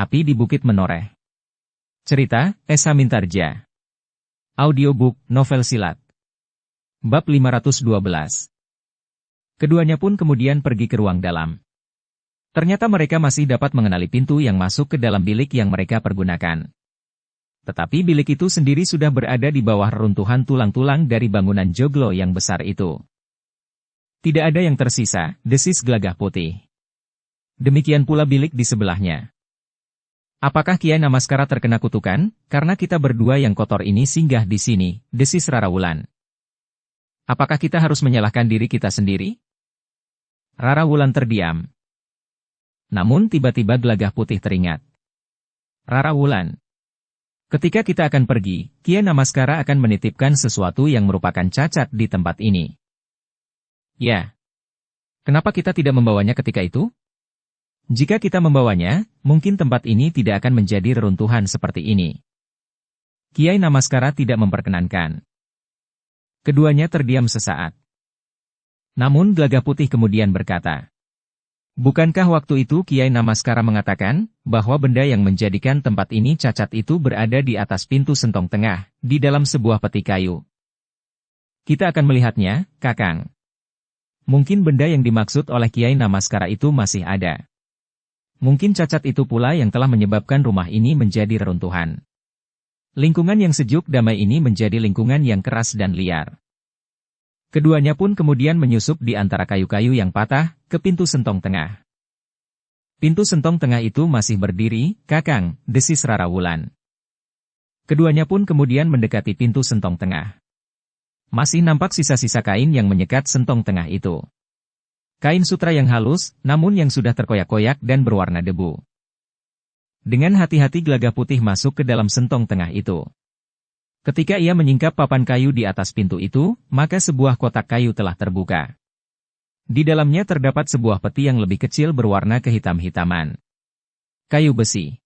Api di Bukit Menoreh. Cerita, Esa Mintarja. Audiobook, novel silat. Bab 512. Keduanya pun kemudian pergi ke ruang dalam. Ternyata mereka masih dapat mengenali pintu yang masuk ke dalam bilik yang mereka pergunakan. Tetapi bilik itu sendiri sudah berada di bawah reruntuhan tulang-tulang dari bangunan joglo yang besar itu. Tidak ada yang tersisa, desis Gelagah Putih. Demikian pula bilik di sebelahnya. Apakah Kiai Namaskara terkena kutukan, karena kita berdua yang kotor ini singgah di sini, desis Rara Wulan. Apakah kita harus menyalahkan diri kita sendiri? Rara Wulan terdiam. Namun tiba-tiba Gelagah Putih teringat. Rara Wulan. Ketika kita akan pergi, Kiai Namaskara akan menitipkan sesuatu yang merupakan cacat di tempat ini. Ya. Kenapa kita tidak membawanya ketika itu? Jika kita membawanya, mungkin tempat ini tidak akan menjadi reruntuhan seperti ini. Kiai Namaskara tidak memperkenankan. Keduanya terdiam sesaat. Namun Gelagah Putih kemudian berkata, bukankah waktu itu Kiai Namaskara mengatakan, bahwa benda yang menjadikan tempat ini cacat itu berada di atas pintu sentong tengah, di dalam sebuah peti kayu? Kita akan melihatnya, Kakang. Mungkin benda yang dimaksud oleh Kiai Namaskara itu masih ada. Mungkin cacat itu pula yang telah menyebabkan rumah ini menjadi reruntuhan. Lingkungan yang sejuk damai ini menjadi lingkungan yang keras dan liar. Keduanya pun kemudian menyusup di antara kayu-kayu yang patah, ke pintu sentong tengah. Pintu sentong tengah itu masih berdiri, Kakang, desis Rara Wulan. Keduanya pun kemudian mendekati pintu sentong tengah. Masih nampak sisa-sisa kain yang menyekat sentong tengah itu. Kain sutra yang halus, namun yang sudah terkoyak-koyak dan berwarna debu. Dengan hati-hati Gelagah Putih masuk ke dalam sentong tengah itu. Ketika ia menyingkap papan kayu di atas pintu itu, maka sebuah kotak kayu telah terbuka. Di dalamnya terdapat sebuah peti yang lebih kecil berwarna kehitam-hitaman. Kayu besi.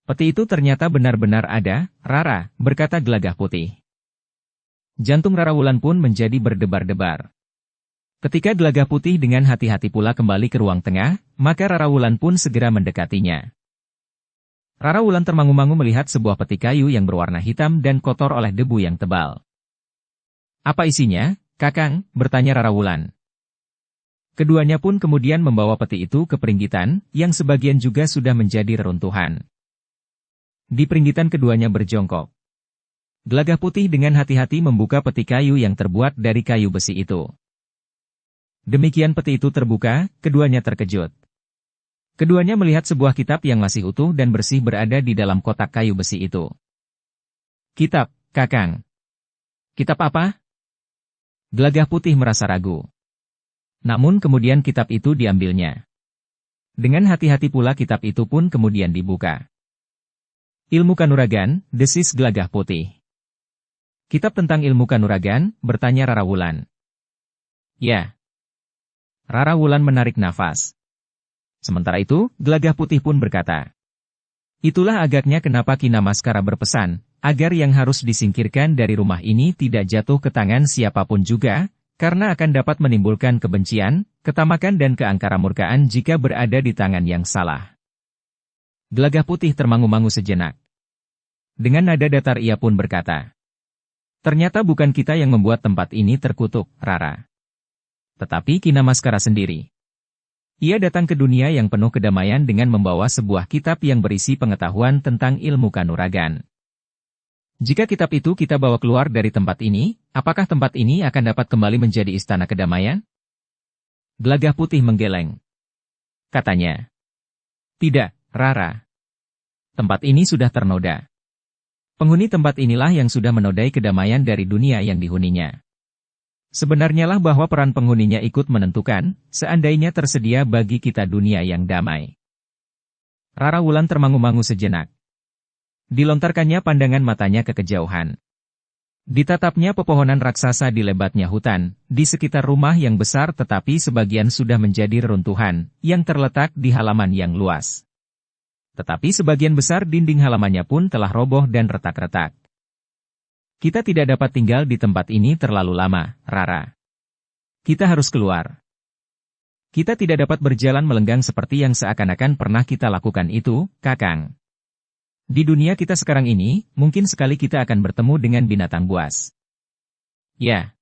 Peti itu ternyata benar-benar ada, Rara, berkata Gelagah Putih. Jantung Rara Wulan pun menjadi berdebar-debar. Ketika Gelagah Putih dengan hati-hati pula kembali ke ruang tengah, maka Rara Wulan pun segera mendekatinya. Rara Wulan termangu-mangu melihat sebuah peti kayu yang berwarna hitam dan kotor oleh debu yang tebal. Apa isinya, Kakang? Bertanya Rara Wulan. Keduanya pun kemudian membawa peti itu ke peringgitan, yang sebagian juga sudah menjadi reruntuhan. Di peringgitan keduanya berjongkok. Gelagah Putih dengan hati-hati membuka peti kayu yang terbuat dari kayu besi itu. Demikian peti itu terbuka, keduanya terkejut. Keduanya melihat sebuah kitab yang masih utuh dan bersih berada di dalam kotak kayu besi itu. Kitab, Kakang. Kitab apa? Gelagah Putih merasa ragu. Namun kemudian kitab itu diambilnya. Dengan hati-hati pula kitab itu pun kemudian dibuka. Ilmu Kanuragan, desis Gelagah Putih. Kitab tentang ilmu kanuragan, bertanya Rara Wulan. Ya. Rara Wulan menarik nafas. Sementara itu, Gelagah Putih pun berkata. Itulah agaknya kenapa Ki Namaskara berpesan, agar yang harus disingkirkan dari rumah ini tidak jatuh ke tangan siapapun juga, karena akan dapat menimbulkan kebencian, ketamakan dan keangkaramurkaan jika berada di tangan yang salah. Gelagah Putih termangu-mangu sejenak. Dengan nada datar ia pun berkata. Ternyata bukan kita yang membuat tempat ini terkutuk, Rara. Tetapi Ki Namaskara sendiri. Ia datang ke dunia yang penuh kedamaian dengan membawa sebuah kitab yang berisi pengetahuan tentang ilmu kanuragan. Jika kitab itu kita bawa keluar dari tempat ini, apakah tempat ini akan dapat kembali menjadi istana kedamaian? Gelagah Putih menggeleng. Katanya. Tidak, Rara. Tempat ini sudah ternoda. Penghuni tempat inilah yang sudah menodai kedamaian dari dunia yang dihuninya. Sebenarnya lah bahwa peran penghuninya ikut menentukan, seandainya tersedia bagi kita dunia yang damai. Rara Wulan termangu-mangu sejenak. Dilontarkannya pandangan matanya ke kejauhan. Ditatapnya pepohonan raksasa di lebatnya hutan, di sekitar rumah yang besar tetapi sebagian sudah menjadi reruntuhan, yang terletak di halaman yang luas. Tetapi sebagian besar dinding halamannya pun telah roboh dan retak-retak. Kita tidak dapat tinggal di tempat ini terlalu lama, Rara. Kita harus keluar. Kita tidak dapat berjalan melenggang seperti yang seakan-akan pernah kita lakukan itu, Kakang. Di dunia kita sekarang ini, mungkin sekali kita akan bertemu dengan binatang buas. Ya.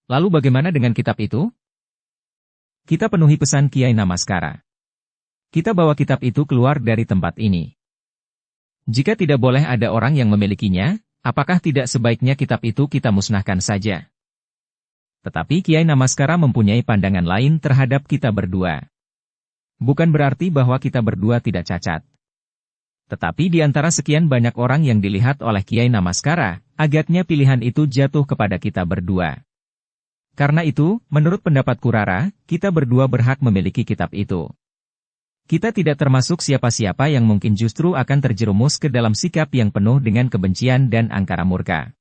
Lalu bagaimana dengan kitab itu? Kita penuhi pesan Kiai Namaskara. Kita bawa kitab itu keluar dari tempat ini. Jika tidak boleh ada orang yang memilikinya, apakah tidak sebaiknya kitab itu kita musnahkan saja? Tetapi Kiai Namaskara mempunyai pandangan lain terhadap kita berdua. Bukan berarti bahwa kita berdua tidak cacat. Tetapi di antara sekian banyak orang yang dilihat oleh Kiai Namaskara, agaknya pilihan itu jatuh kepada kita berdua. Karena itu, menurut pendapatku Rara, kita berdua berhak memiliki kitab itu. Kita tidak termasuk siapa-siapa yang mungkin justru akan terjerumus ke dalam sikap yang penuh dengan kebencian dan angkara murka.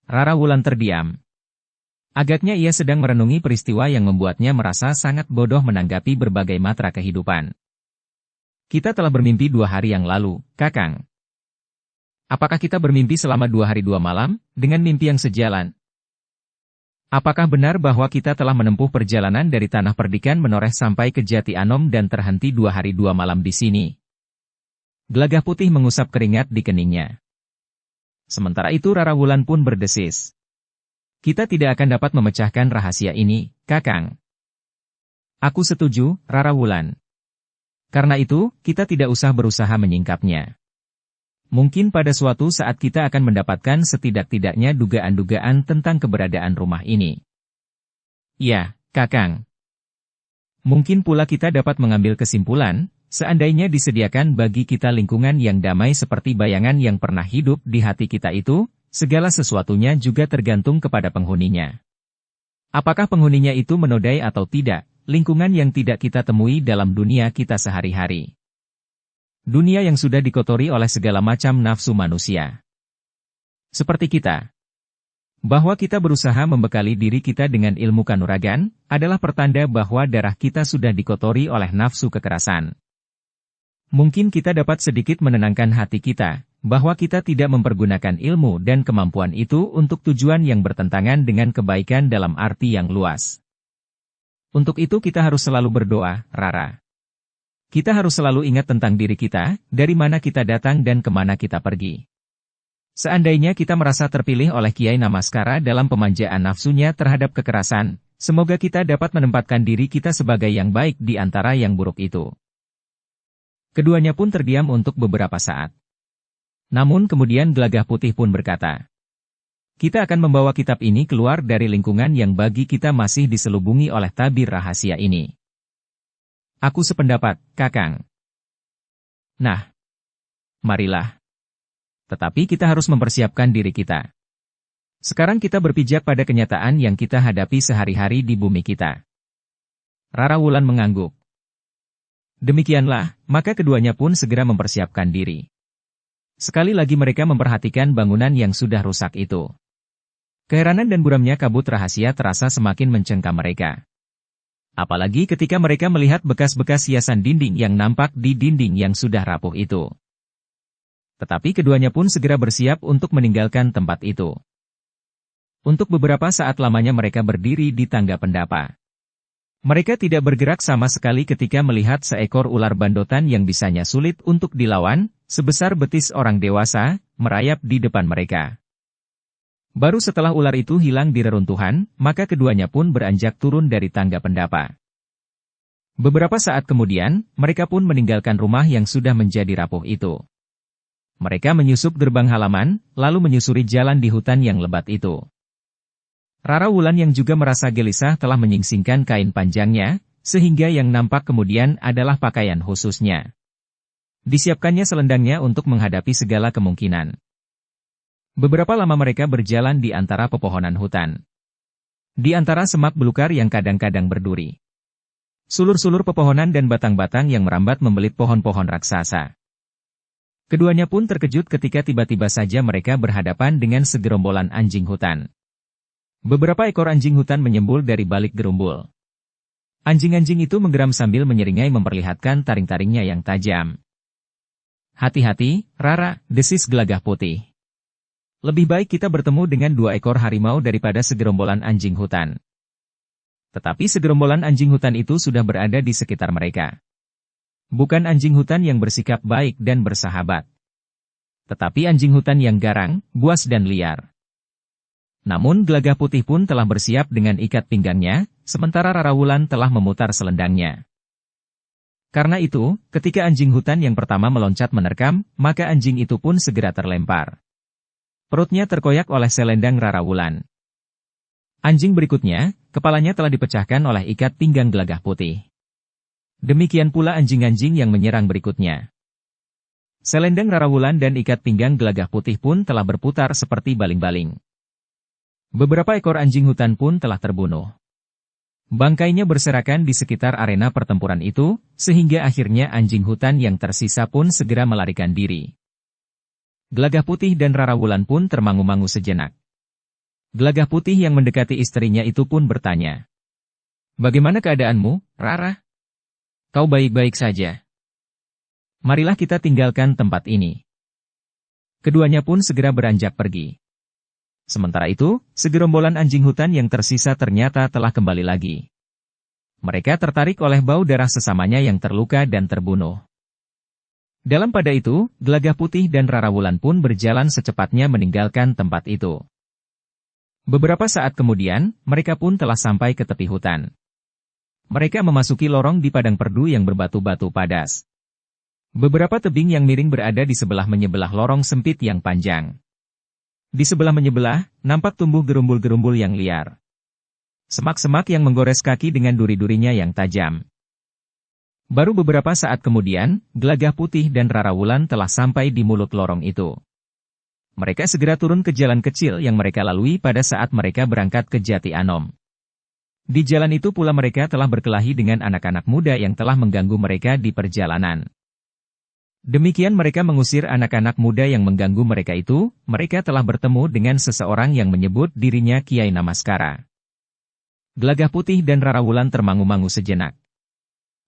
Rara Wulan terdiam. Agaknya ia sedang merenungi peristiwa yang membuatnya merasa sangat bodoh menanggapi berbagai matra kehidupan. Kita telah bermimpi 2 hari yang lalu, Kakang. Apakah kita bermimpi selama 2 hari 2 malam, dengan mimpi yang sejalan? Apakah benar bahwa kita telah menempuh perjalanan dari Tanah Perdikan menoreh sampai ke Jati Anom dan terhenti 2 hari 2 malam di sini? Gelagah Putih mengusap keringat di keningnya. Sementara itu Rara Wulan pun berdesis. Kita tidak akan dapat memecahkan rahasia ini, Kakang. Aku setuju, Rara Wulan. Karena itu, kita tidak usah berusaha menyingkapnya. Mungkin pada suatu saat kita akan mendapatkan setidak-tidaknya dugaan-dugaan tentang keberadaan rumah ini. Ya, Kakang. Mungkin pula kita dapat mengambil kesimpulan, seandainya disediakan bagi kita lingkungan yang damai seperti bayangan yang pernah hidup di hati kita itu, segala sesuatunya juga tergantung kepada penghuninya. Apakah penghuninya itu menodai atau tidak, lingkungan yang tidak kita temui dalam dunia kita sehari-hari. Dunia yang sudah dikotori oleh segala macam nafsu manusia. Seperti kita. Bahwa kita berusaha membekali diri kita dengan ilmu kanuragan, adalah pertanda bahwa darah kita sudah dikotori oleh nafsu kekerasan. Mungkin kita dapat sedikit menenangkan hati kita, bahwa kita tidak mempergunakan ilmu dan kemampuan itu untuk tujuan yang bertentangan dengan kebaikan dalam arti yang luas. Untuk itu kita harus selalu berdoa, Rara. Kita harus selalu ingat tentang diri kita, dari mana kita datang dan kemana kita pergi. Seandainya kita merasa terpilih oleh Kiai Namaskara dalam pemanjaan nafsunya terhadap kekerasan, semoga kita dapat menempatkan diri kita sebagai yang baik di antara yang buruk itu. Keduanya pun terdiam untuk beberapa saat. Namun kemudian Gelagah Putih pun berkata, kita akan membawa kitab ini keluar dari lingkungan yang bagi kita masih diselubungi oleh tabir rahasia ini. Aku sependapat, Kakang. Nah, marilah. Tetapi kita harus mempersiapkan diri kita. Sekarang kita berpijak pada kenyataan yang kita hadapi sehari-hari di bumi kita. Rara Wulan mengangguk. Demikianlah, maka keduanya pun segera mempersiapkan diri. Sekali lagi mereka memperhatikan bangunan yang sudah rusak itu. Keheranan dan buramnya kabut rahasia terasa semakin mencengkam mereka. Apalagi ketika mereka melihat bekas-bekas hiasan dinding yang nampak di dinding yang sudah rapuh itu. Tetapi keduanya pun segera bersiap untuk meninggalkan tempat itu. Untuk beberapa saat lamanya mereka berdiri di tangga pendapa. Mereka tidak bergerak sama sekali ketika melihat seekor ular bandotan yang bisanya sulit untuk dilawan, sebesar betis orang dewasa, merayap di depan mereka. Baru setelah ular itu hilang di reruntuhan, maka keduanya pun beranjak turun dari tangga pendapa. Beberapa saat kemudian, mereka pun meninggalkan rumah yang sudah menjadi rapuh itu. Mereka menyusup gerbang halaman, lalu menyusuri jalan di hutan yang lebat itu. Rara Wulan yang juga merasa gelisah telah menyingsingkan kain panjangnya, sehingga yang nampak kemudian adalah pakaian khususnya. Disiapkannya selendangnya untuk menghadapi segala kemungkinan. Beberapa lama mereka berjalan di antara pepohonan hutan. Di antara semak belukar yang kadang-kadang berduri. Sulur-sulur pepohonan dan batang-batang yang merambat membelit pohon-pohon raksasa. Keduanya pun terkejut ketika tiba-tiba saja mereka berhadapan dengan segerombolan anjing hutan. Beberapa ekor anjing hutan menyembul dari balik gerumbul. Anjing-anjing itu menggeram sambil menyeringai memperlihatkan taring-taringnya yang tajam. Hati-hati, Rara, desis Gelagah Putih. Lebih baik kita bertemu dengan 2 ekor harimau daripada segerombolan anjing hutan. Tetapi segerombolan anjing hutan itu sudah berada di sekitar mereka. Bukan anjing hutan yang bersikap baik dan bersahabat, tetapi anjing hutan yang garang, buas dan liar. Namun Gelagah Putih pun telah bersiap dengan ikat pinggangnya, sementara Rarawulan telah memutar selendangnya. Karena itu, ketika anjing hutan yang pertama meloncat menerkam, maka anjing itu pun segera terlempar. Perutnya terkoyak oleh selendang Rarawulan. Anjing berikutnya, kepalanya telah dipecahkan oleh ikat pinggang Gelagah Putih. Demikian pula anjing-anjing yang menyerang berikutnya. Selendang Rarawulan dan ikat pinggang Gelagah Putih pun telah berputar seperti baling-baling. Beberapa ekor anjing hutan pun telah terbunuh. Bangkainya berserakan di sekitar arena pertempuran itu, sehingga akhirnya anjing hutan yang tersisa pun segera melarikan diri. Gelagah Putih dan Rarawulan pun termangu-mangu sejenak. Gelagah Putih yang mendekati istrinya itu pun bertanya, "Bagaimana keadaanmu, Rara? Kau baik-baik saja? Marilah kita tinggalkan tempat ini." Keduanya pun segera beranjak pergi. Sementara itu, segerombolan anjing hutan yang tersisa ternyata telah kembali lagi. Mereka tertarik oleh bau darah sesamanya yang terluka dan terbunuh. Dalam pada itu, Gelagah Putih dan Rarawulan pun berjalan secepatnya meninggalkan tempat itu. Beberapa saat kemudian, mereka pun telah sampai ke tepi hutan. Mereka memasuki lorong di padang perdu yang berbatu-batu padas. Beberapa tebing yang miring berada di sebelah menyebelah lorong sempit yang panjang. Di sebelah menyebelah, nampak tumbuh gerumbul-gerumbul yang liar. Semak-semak yang menggores kaki dengan duri-durinya yang tajam. Baru beberapa saat kemudian, Gelagah Putih dan Rarawulan telah sampai di mulut lorong itu. Mereka segera turun ke jalan kecil yang mereka lalui pada saat mereka berangkat ke Jati Anom. Di jalan itu pula mereka telah berkelahi dengan anak-anak muda yang telah mengganggu mereka di perjalanan. Demikian mereka mengusir anak-anak muda yang mengganggu mereka itu, mereka telah bertemu dengan seseorang yang menyebut dirinya Kiai Namaskara. Gelagah Putih dan Rarawulan termangu-mangu sejenak.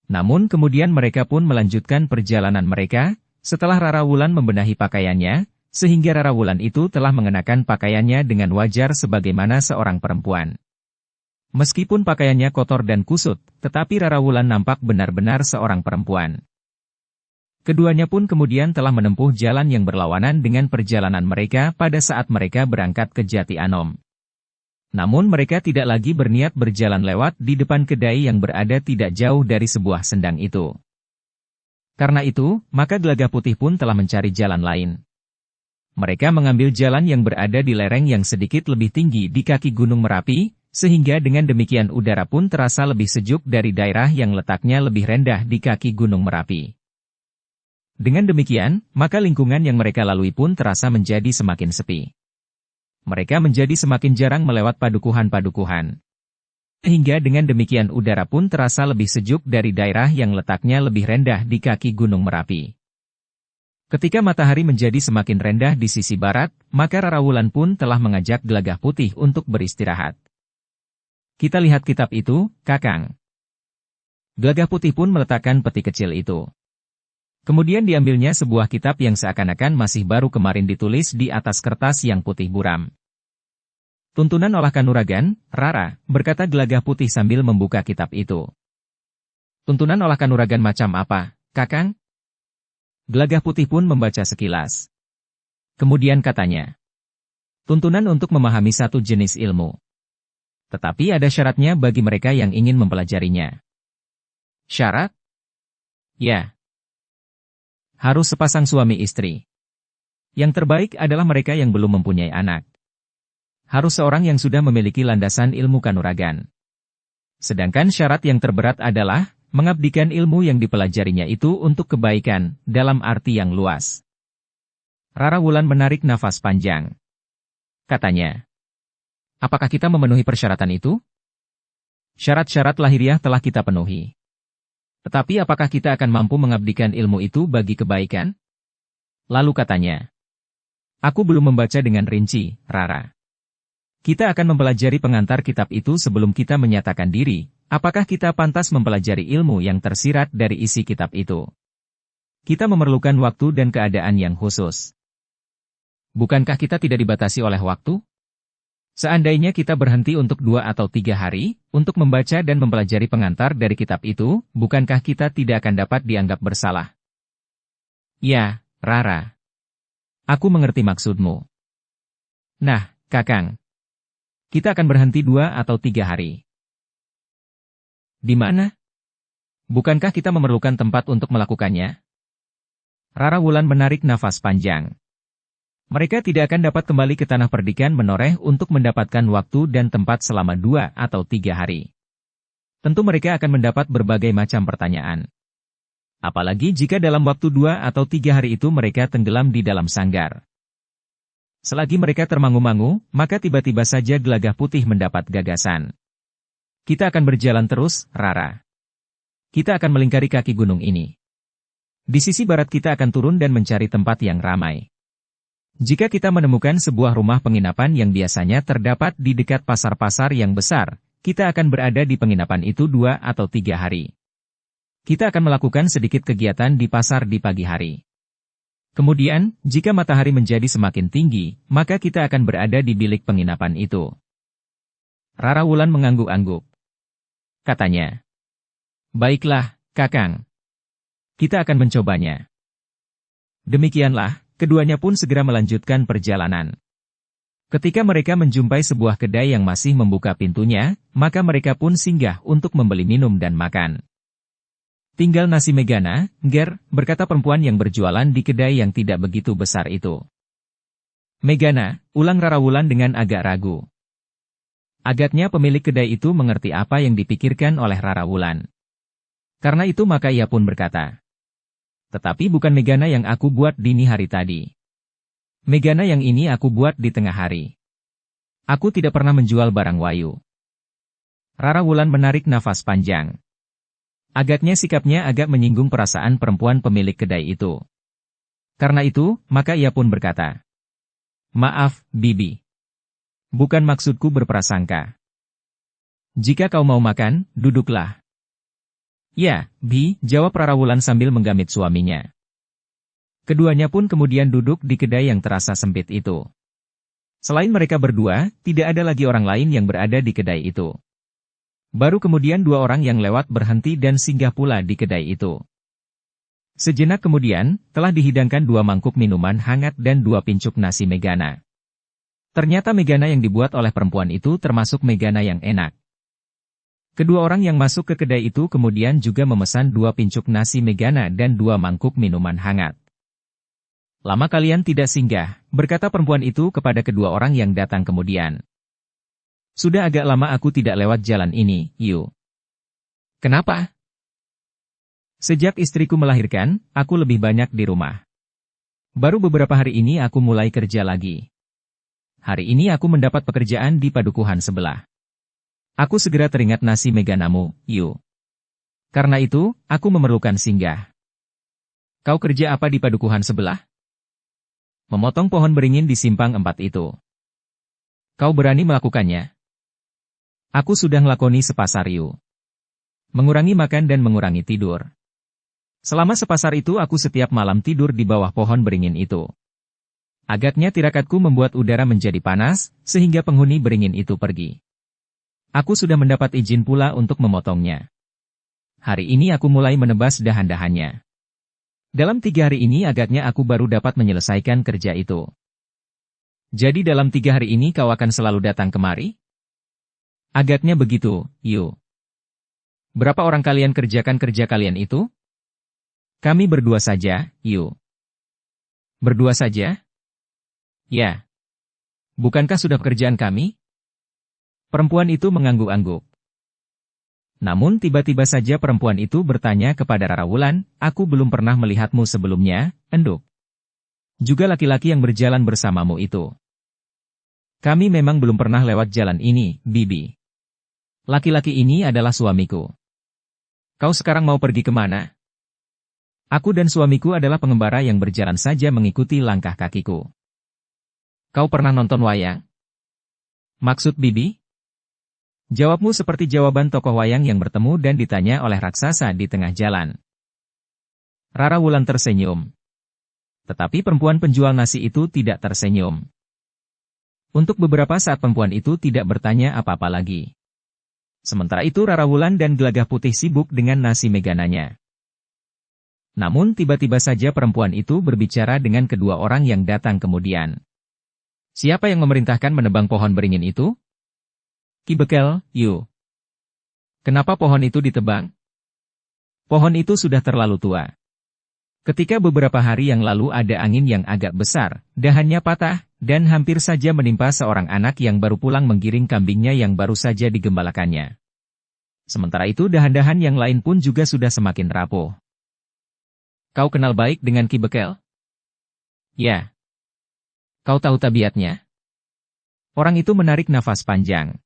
Namun kemudian mereka pun melanjutkan perjalanan mereka, setelah Rarawulan membenahi pakaiannya, sehingga Rarawulan itu telah mengenakan pakaiannya dengan wajar sebagaimana seorang perempuan. Meskipun pakaiannya kotor dan kusut, tetapi Rarawulan nampak benar-benar seorang perempuan. Keduanya pun kemudian telah menempuh jalan yang berlawanan dengan perjalanan mereka pada saat mereka berangkat ke Jati Anom. Namun mereka tidak lagi berniat berjalan lewat di depan kedai yang berada tidak jauh dari sebuah sendang itu. Karena itu, maka Gelagah Putih pun telah mencari jalan lain. Mereka mengambil jalan yang berada di lereng yang sedikit lebih tinggi di kaki Gunung Merapi, sehingga dengan demikian udara pun terasa lebih sejuk dari daerah yang letaknya lebih rendah di kaki Gunung Merapi. Dengan demikian, maka lingkungan yang mereka lalui pun terasa menjadi semakin sepi. Mereka menjadi semakin jarang melewat padukuhan-padukuhan. Hingga dengan demikian udara pun terasa lebih sejuk dari daerah yang letaknya lebih rendah di kaki Gunung Merapi. Ketika matahari menjadi semakin rendah di sisi barat, maka Rarawulan pun telah mengajak Gelagah Putih untuk beristirahat. "Kita lihat kitab itu, Kakang." Gelagah Putih pun meletakkan peti kecil itu. Kemudian diambilnya sebuah kitab yang seakan-akan masih baru kemarin ditulis di atas kertas yang putih buram. "Tuntunan olah kanuragan, Rara," berkata Gelagah Putih sambil membuka kitab itu. "Tuntunan olah kanuragan macam apa, Kakang?" Gelagah Putih pun membaca sekilas. Kemudian katanya, "Tuntunan untuk memahami satu jenis ilmu. Tetapi ada syaratnya bagi mereka yang ingin mempelajarinya." "Syarat?" "Ya. Harus sepasang suami istri. Yang terbaik adalah mereka yang belum mempunyai anak. Harus seorang yang sudah memiliki landasan ilmu kanuragan. Sedangkan syarat yang terberat adalah mengabdikan ilmu yang dipelajarinya itu untuk kebaikan, dalam arti yang luas." Rarawulan menarik nafas panjang. Katanya, "Apakah kita memenuhi persyaratan itu?" "Syarat-syarat lahiriah telah kita penuhi. Tetapi apakah kita akan mampu mengabdikan ilmu itu bagi kebaikan?" Lalu katanya, "Aku belum membaca dengan rinci, Rara. Kita akan mempelajari pengantar kitab itu sebelum kita menyatakan diri, apakah kita pantas mempelajari ilmu yang tersirat dari isi kitab itu. Kita memerlukan waktu dan keadaan yang khusus." "Bukankah kita tidak dibatasi oleh waktu?" Seandainya kita berhenti untuk 2 atau 3 hari, untuk membaca dan mempelajari pengantar dari kitab itu, bukankah kita tidak akan dapat dianggap bersalah? Ya, Rara. Aku mengerti maksudmu. Nah, Kakang. Kita akan berhenti 2 atau 3 hari. Di mana? Bukankah kita memerlukan tempat untuk melakukannya? Rara Wulan menarik nafas panjang. Mereka tidak akan dapat kembali ke tanah perdikan menoreh untuk mendapatkan waktu dan tempat selama 2 atau 3 hari. Tentu mereka akan mendapat berbagai macam pertanyaan. Apalagi jika dalam waktu 2 atau 3 hari itu mereka tenggelam di dalam sanggar. Selagi mereka termangu-mangu, maka tiba-tiba saja Gelagah Putih mendapat gagasan. Kita akan berjalan terus, Rara. Kita akan melingkari kaki gunung ini. Di sisi barat kita akan turun dan mencari tempat yang ramai. Jika kita menemukan sebuah rumah penginapan yang biasanya terdapat di dekat pasar-pasar yang besar, kita akan berada di penginapan itu 2 atau 3 hari. Kita akan melakukan sedikit kegiatan di pasar di pagi hari. Kemudian, jika matahari menjadi semakin tinggi, maka kita akan berada di bilik penginapan itu. Rara Wulan mengangguk-angguk. Katanya, "Baiklah, Kakang. Kita akan mencobanya." Demikianlah, keduanya pun segera melanjutkan perjalanan. Ketika mereka menjumpai sebuah kedai yang masih membuka pintunya, maka mereka pun singgah untuk membeli minum dan makan. "Tinggal nasi Megana, Ger," berkata perempuan yang berjualan di kedai yang tidak begitu besar itu. "Megana," ulang Rara Wulan dengan agak ragu. Agaknya pemilik kedai itu mengerti apa yang dipikirkan oleh Rara Wulan. Karena itu maka ia pun berkata, "Tetapi bukan Megana yang aku buat dini hari tadi. Megana yang ini aku buat di tengah hari. Aku tidak pernah menjual barang wayu." Rara Wulan menarik nafas panjang. Agaknya sikapnya agak menyinggung perasaan perempuan pemilik kedai itu. Karena itu, maka ia pun berkata, "Maaf, Bibi. Bukan maksudku berprasangka. Jika kau mau makan, duduklah." "Ya, Bi," jawab Rara Wulan sambil menggamit suaminya. Keduanya pun kemudian duduk di kedai yang terasa sempit itu. Selain mereka berdua, tidak ada lagi orang lain yang berada di kedai itu. Baru kemudian 2 orang yang lewat berhenti dan singgah pula di kedai itu. Sejenak kemudian, telah dihidangkan 2 mangkuk minuman hangat dan 2 pincuk nasi Megana. Ternyata Megana yang dibuat oleh perempuan itu termasuk Megana yang enak. Kedua orang yang masuk ke kedai itu kemudian juga memesan 2 pincuk nasi Megana dan 2 mangkuk minuman hangat. "Lama kalian tidak singgah," berkata perempuan itu kepada kedua orang yang datang kemudian. "Sudah agak lama aku tidak lewat jalan ini, Yu." "Kenapa?" "Sejak istriku melahirkan, aku lebih banyak di rumah. Baru beberapa hari ini aku mulai kerja lagi. Hari ini aku mendapat pekerjaan di padukuhan sebelah. Aku segera teringat nasi Meganamu, Yu. Karena itu, aku memerlukan singgah." "Kau kerja apa di padukuhan sebelah?" "Memotong pohon beringin di simpang 4 itu." "Kau berani melakukannya?" "Aku sudah ngelakoni sepasar, Yu. Mengurangi makan dan mengurangi tidur. Selama sepasar itu aku setiap malam tidur di bawah pohon beringin itu. Agaknya tirakatku membuat udara menjadi panas, sehingga penghuni beringin itu pergi. Aku sudah mendapat izin pula untuk memotongnya. Hari ini aku mulai menebas dahan-dahannya. Dalam 3 hari ini agaknya aku baru dapat menyelesaikan kerja itu." "Jadi dalam 3 hari ini kau akan selalu datang kemari?" "Agaknya begitu, Yu." "Berapa orang kalian kerjakan kerja kalian itu?" "Kami berdua saja, Yu." "Berdua saja?" "Ya. Bukankah sudah pekerjaan kami?" Perempuan itu mengangguk-angguk. Namun tiba-tiba saja perempuan itu bertanya kepada Rara Wulan, "Aku belum pernah melihatmu sebelumnya, Enduk. Juga laki-laki yang berjalan bersamamu itu." "Kami memang belum pernah lewat jalan ini, Bibi. Laki-laki ini adalah suamiku." "Kau sekarang mau pergi kemana?" "Aku dan suamiku adalah pengembara yang berjalan saja mengikuti langkah kakiku." "Kau pernah nonton wayang?" "Maksud Bibi?" Jawabmu seperti jawaban tokoh wayang yang bertemu dan ditanya oleh raksasa di tengah jalan. Rara Wulan tersenyum. Tetapi perempuan penjual nasi itu tidak tersenyum. Untuk beberapa saat perempuan itu tidak bertanya apa-apa lagi. Sementara itu Rara Wulan dan Gelagah Putih sibuk dengan nasi megananya. Namun tiba-tiba saja perempuan itu berbicara dengan kedua orang yang datang kemudian. Siapa yang memerintahkan menebang pohon beringin itu? Ki Bekel, you. Kenapa pohon itu ditebang? Pohon itu sudah terlalu tua. Ketika beberapa hari yang lalu ada angin yang agak besar, dahannya patah, dan hampir saja menimpa seorang anak yang baru pulang menggiring kambingnya yang baru saja digembalakannya. Sementara itu dahan-dahan yang lain pun juga sudah semakin rapuh. Kau kenal baik dengan Ki Bekel? Ya. Kau tahu tabiatnya? Orang itu menarik nafas panjang.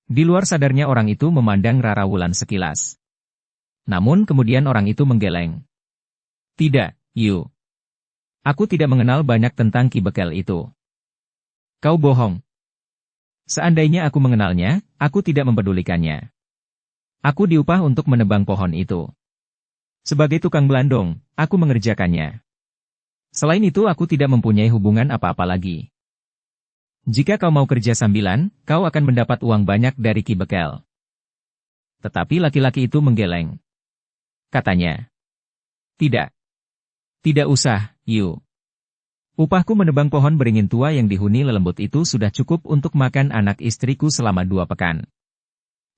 Di luar sadarnya orang itu memandang Rara Wulan sekilas. Namun kemudian orang itu menggeleng. Tidak, Yu. Aku tidak mengenal banyak tentang Ki Bekel itu. Kau bohong. Seandainya aku mengenalnya, aku tidak mempedulikannya. Aku diupah untuk menebang pohon itu. Sebagai tukang belandong, aku mengerjakannya. Selain itu aku tidak mempunyai hubungan apa-apa lagi. Jika kau mau kerja sambilan, kau akan mendapat uang banyak dari Ki Bekel. Tetapi laki-laki itu menggeleng. Katanya. Tidak. Tidak usah, Yu. Upahku menebang pohon beringin tua yang dihuni lelembut itu sudah cukup untuk makan anak istriku selama 2 pekan.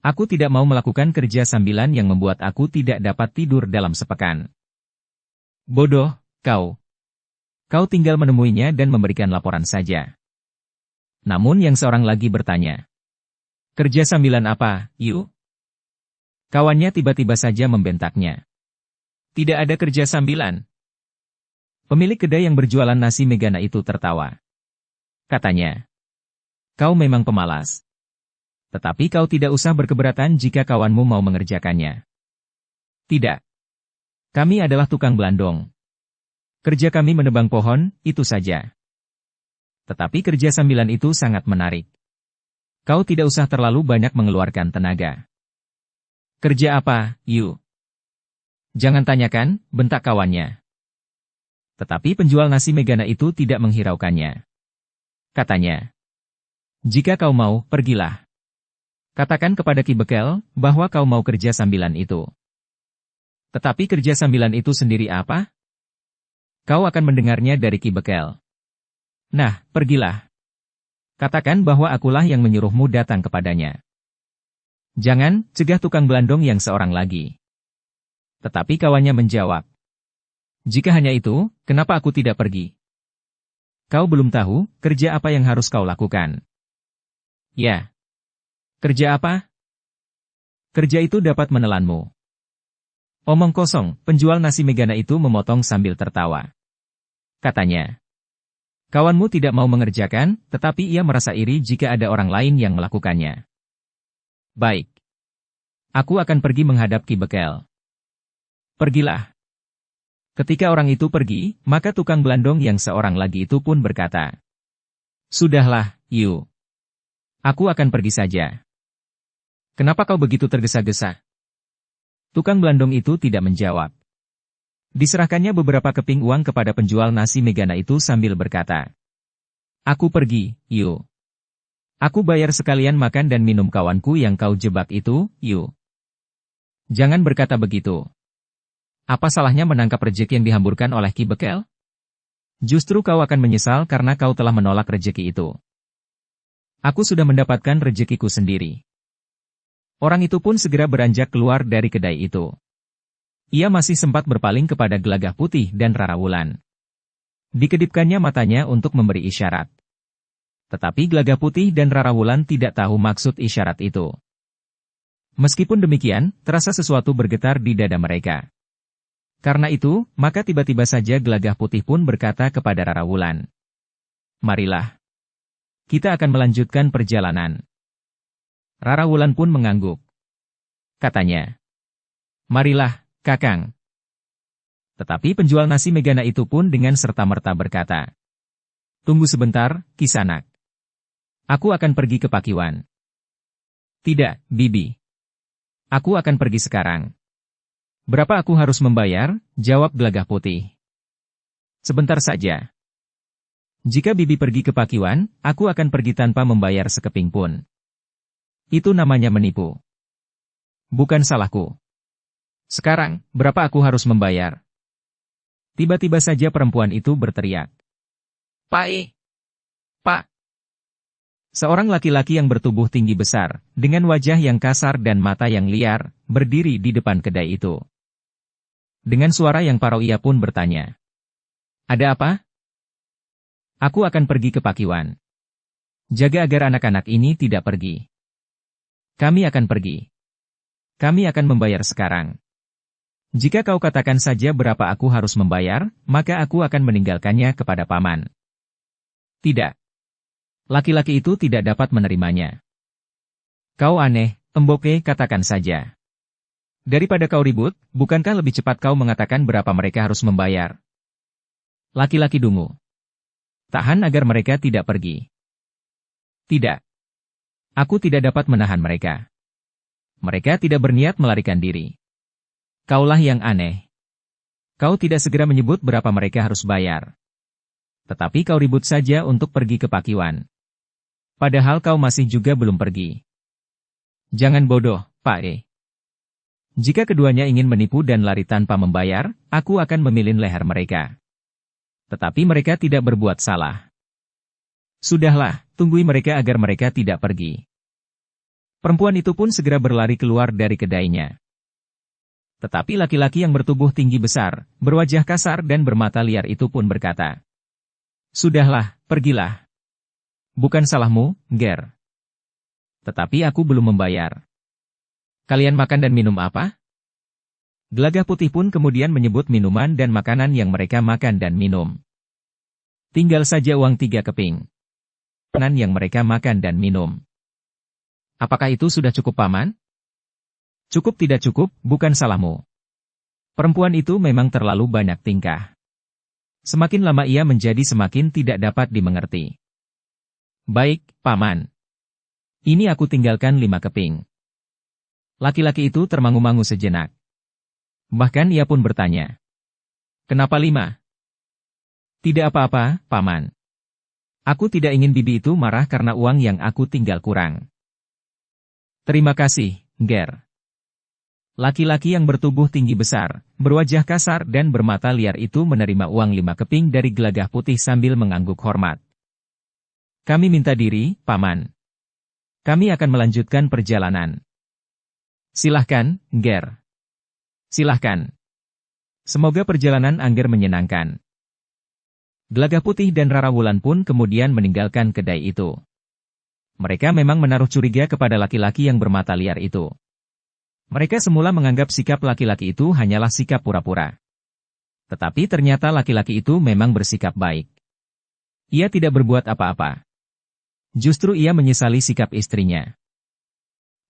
Aku tidak mau melakukan kerja sambilan yang membuat aku tidak dapat tidur dalam sepekan. Bodoh, kau. Kau tinggal menemuinya dan memberikan laporan saja. Namun yang seorang lagi bertanya. Kerja sambilan apa, Yu? Kawannya tiba-tiba saja membentaknya. Tidak ada kerja sambilan. Pemilik kedai yang berjualan nasi megana itu tertawa. Katanya. Kau memang pemalas. Tetapi kau tidak usah berkeberatan jika kawanmu mau mengerjakannya. Tidak. Kami adalah tukang belandong. Kerja kami menebang pohon, itu saja. Tetapi kerja sambilan itu sangat menarik. Kau tidak usah terlalu banyak mengeluarkan tenaga. Kerja apa, Yu? Jangan tanyakan, bentak kawannya. Tetapi penjual nasi megana itu tidak menghiraukannya. Katanya. Jika kau mau, pergilah. Katakan kepada Ki Bekel, bahwa kau mau kerja sambilan itu. Tetapi kerja sambilan itu sendiri apa? Kau akan mendengarnya dari Ki Bekel. Nah, pergilah. Katakan bahwa akulah yang menyuruhmu datang kepadanya. Jangan, cegah tukang belandong yang seorang lagi. Tetapi kawannya menjawab. Jika hanya itu, kenapa aku tidak pergi? Kau belum tahu, kerja apa yang harus kau lakukan? Ya. Kerja apa? Kerja itu dapat menelanmu. Omong kosong, penjual nasi megana itu memotong sambil tertawa. Katanya. Kawanmu tidak mau mengerjakan, tetapi ia merasa iri jika ada orang lain yang melakukannya. Baik. Aku akan pergi menghadap Ki Bekel. Pergilah. Ketika orang itu pergi, maka tukang belandong yang seorang lagi itu pun berkata. Sudahlah, Yu. Aku akan pergi saja. Kenapa kau begitu tergesa-gesa? Tukang belandong itu tidak menjawab. Diserahkannya beberapa keping uang kepada penjual nasi megana itu sambil berkata. Aku pergi, Yu. Aku bayar sekalian makan dan minum kawanku yang kau jebak itu, Yu. Jangan berkata begitu. Apa salahnya menangkap rejeki yang dihamburkan oleh Ki Bekel? Justru kau akan menyesal karena kau telah menolak rejeki itu. Aku sudah mendapatkan rejekiku sendiri. Orang itu pun segera beranjak keluar dari kedai itu. Ia masih sempat berpaling kepada Gelagah Putih dan Rara Wulan. Dikedipkannya matanya untuk memberi isyarat. Tetapi Gelagah Putih dan Rara Wulan tidak tahu maksud isyarat itu. Meskipun demikian, terasa sesuatu bergetar di dada mereka. Karena itu, maka tiba-tiba saja Gelagah Putih pun berkata kepada Rara Wulan. Marilah. Kita akan melanjutkan perjalanan. Rara Wulan pun mengangguk. Katanya. Marilah, Kakang. Tetapi penjual nasi megana itu pun dengan serta-merta berkata. Tunggu sebentar, Kisanak. Aku akan pergi ke Pakiwan. Tidak, Bibi. Aku akan pergi sekarang. Berapa aku harus membayar? Jawab Gelagah Putih. Sebentar saja. Jika Bibi pergi ke Pakiwan, aku akan pergi tanpa membayar sekeping pun. Itu namanya menipu. Bukan salahku. Sekarang, berapa aku harus membayar? Tiba-tiba saja perempuan itu berteriak. Pak! Pak! Seorang laki-laki yang bertubuh tinggi besar, dengan wajah yang kasar dan mata yang liar, berdiri di depan kedai itu. Dengan suara yang parau ia pun bertanya. Ada apa? Aku akan pergi ke Pakiwan. Jaga agar anak-anak ini tidak pergi. Kami akan pergi. Kami akan membayar sekarang. Jika kau katakan saja berapa aku harus membayar, maka aku akan meninggalkannya kepada paman. Tidak. Laki-laki itu tidak dapat menerimanya. Kau aneh, Emboke, katakan saja. Daripada kau ribut, bukankah lebih cepat kau mengatakan berapa mereka harus membayar? Laki-laki dungu. Tahan agar mereka tidak pergi. Tidak. Aku tidak dapat menahan mereka. Mereka tidak berniat melarikan diri. Kaulah yang aneh. Kau tidak segera menyebut berapa mereka harus bayar. Tetapi kau ribut saja untuk pergi ke Pakiwan. Padahal kau masih juga belum pergi. Jangan bodoh, Pak E. Jika keduanya ingin menipu dan lari tanpa membayar, aku akan memilin leher mereka. Tetapi mereka tidak berbuat salah. Sudahlah, tunggui mereka agar mereka tidak pergi. Perempuan itu pun segera berlari keluar dari kedainya. Tetapi laki-laki yang bertubuh tinggi besar, berwajah kasar dan bermata liar itu pun berkata. Sudahlah, pergilah. Bukan salahmu, Ger. Tetapi aku belum membayar. Kalian makan dan minum apa? Gelagah Putih pun kemudian menyebut minuman dan makanan yang mereka makan dan minum. Tinggal saja uang 3 keping. Makanan yang mereka makan dan minum. Apakah itu sudah cukup, Paman? Cukup tidak cukup, bukan salahmu. Perempuan itu memang terlalu banyak tingkah. Semakin lama ia menjadi semakin tidak dapat dimengerti. Baik, Paman. Ini aku tinggalkan 5 keping. Laki-laki itu termangu-mangu sejenak. Bahkan ia pun bertanya. Kenapa 5? Tidak apa-apa, Paman. Aku tidak ingin bibi itu marah karena uang yang aku tinggal kurang. Terima kasih, Ger. Laki-laki yang bertubuh tinggi besar, berwajah kasar dan bermata liar itu menerima uang 5 keping dari Gelagah Putih sambil mengangguk hormat. Kami minta diri, Paman. Kami akan melanjutkan perjalanan. Silahkan, Ger. Silahkan. Semoga perjalanan Angger menyenangkan. Gelagah Putih dan Rara Wulan pun kemudian meninggalkan kedai itu. Mereka memang menaruh curiga kepada laki-laki yang bermata liar itu. Mereka semula menganggap sikap laki-laki itu hanyalah sikap pura-pura. Tetapi ternyata laki-laki itu memang bersikap baik. Ia tidak berbuat apa-apa. Justru ia menyesali sikap istrinya.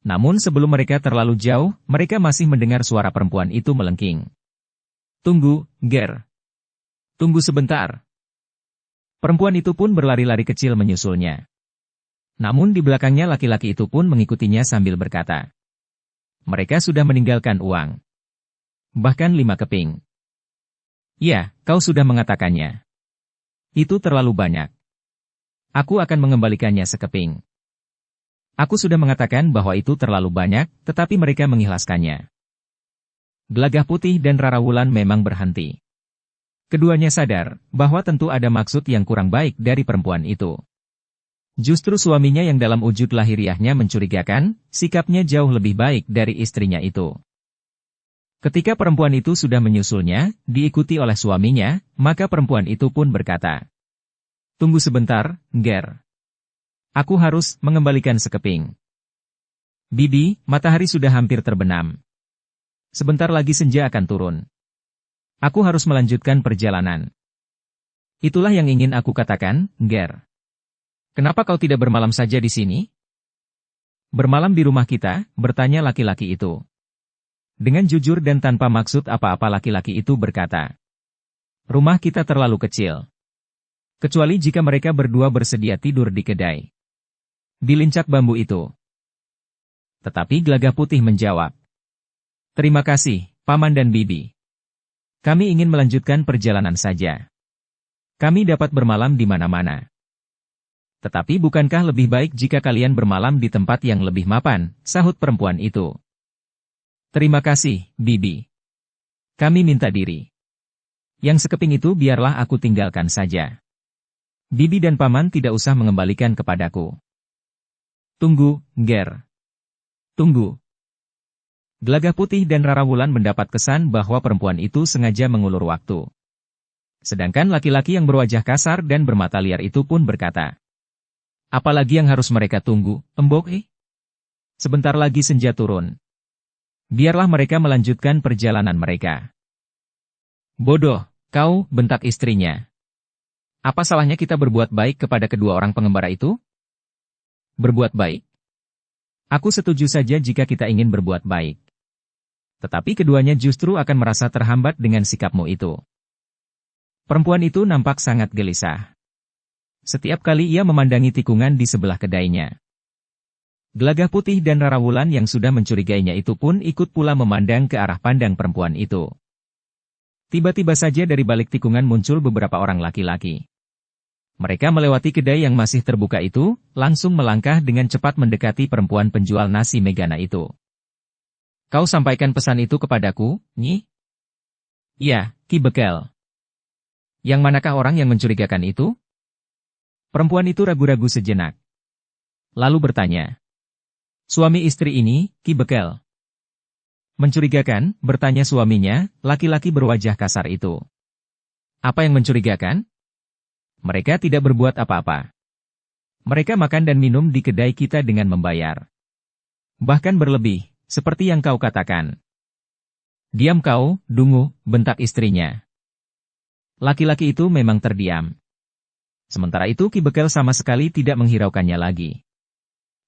Namun sebelum mereka terlalu jauh, mereka masih mendengar suara perempuan itu melengking. Tunggu, Ger. Tunggu sebentar. Perempuan itu pun berlari-lari kecil menyusulnya. Namun di belakangnya laki-laki itu pun mengikutinya sambil berkata. Mereka sudah meninggalkan uang. Bahkan 5 keping. Ya, kau sudah mengatakannya. Itu terlalu banyak. Aku akan mengembalikannya sekeping. Aku sudah mengatakan bahwa itu terlalu banyak, tetapi mereka mengikhlaskannya. Gelagah Putih dan Rara Wulan memang berhenti. Keduanya sadar bahwa tentu ada maksud yang kurang baik dari perempuan itu. Justru suaminya yang dalam wujud lahiriahnya mencurigakan, sikapnya jauh lebih baik dari istrinya itu. Ketika perempuan itu sudah menyusulnya, diikuti oleh suaminya, maka perempuan itu pun berkata, Tunggu sebentar, Ger. Aku harus mengembalikan sekeping. Bibi, matahari sudah hampir terbenam. Sebentar lagi senja akan turun. Aku harus melanjutkan perjalanan. Itulah yang ingin aku katakan, Ger. Kenapa kau tidak bermalam saja di sini? Bermalam di rumah kita, bertanya laki-laki itu. Dengan jujur dan tanpa maksud apa-apa laki-laki itu berkata. Rumah kita terlalu kecil. Kecuali jika mereka berdua bersedia tidur di kedai. Di lincak bambu itu. Tetapi Gelagah Putih menjawab. Terima kasih, Paman dan Bibi. Kami ingin melanjutkan perjalanan saja. Kami dapat bermalam di mana-mana. Tetapi bukankah lebih baik jika kalian bermalam di tempat yang lebih mapan, sahut perempuan itu. Terima kasih, Bibi. Kami minta diri. Yang sekeping itu biarlah aku tinggalkan saja. Bibi dan Paman tidak usah mengembalikan kepadaku. Tunggu, Ger. Tunggu. Gelagah Putih dan Rarawulan mendapat kesan bahwa perempuan itu sengaja mengulur waktu. Sedangkan laki-laki yang berwajah kasar dan bermata liar itu pun berkata, apalagi yang harus mereka tunggu, Embok? Sebentar lagi senja turun. Biarlah mereka melanjutkan perjalanan mereka. Bodoh, kau, bentak istrinya. Apa salahnya kita berbuat baik kepada kedua orang pengembara itu? Berbuat baik? Aku setuju saja jika kita ingin berbuat baik. Tetapi keduanya justru akan merasa terhambat dengan sikapmu itu. Perempuan itu nampak sangat gelisah. Setiap kali ia memandangi tikungan di sebelah kedainya. Gelagah Putih dan Rarawulan yang sudah mencurigainya itu pun ikut pula memandang ke arah pandang perempuan itu. Tiba-tiba saja dari balik tikungan muncul beberapa orang laki-laki. Mereka melewati kedai yang masih terbuka itu, langsung melangkah dengan cepat mendekati perempuan penjual nasi Megana itu. Kau sampaikan pesan itu kepadaku, Nyi? Ya, Ki Bekel. Yang manakah orang yang mencurigakan itu? Perempuan itu ragu-ragu sejenak. Lalu bertanya. Suami istri ini, Ki Bekel. Mencurigakan, bertanya suaminya, laki-laki berwajah kasar itu. Apa yang mencurigakan? Mereka tidak berbuat apa-apa. Mereka makan dan minum di kedai kita dengan membayar. Bahkan berlebih, seperti yang kau katakan. Diam kau, dungu, bentak istrinya. Laki-laki itu memang terdiam. Sementara itu Ki Bekel sama sekali tidak menghiraukannya lagi.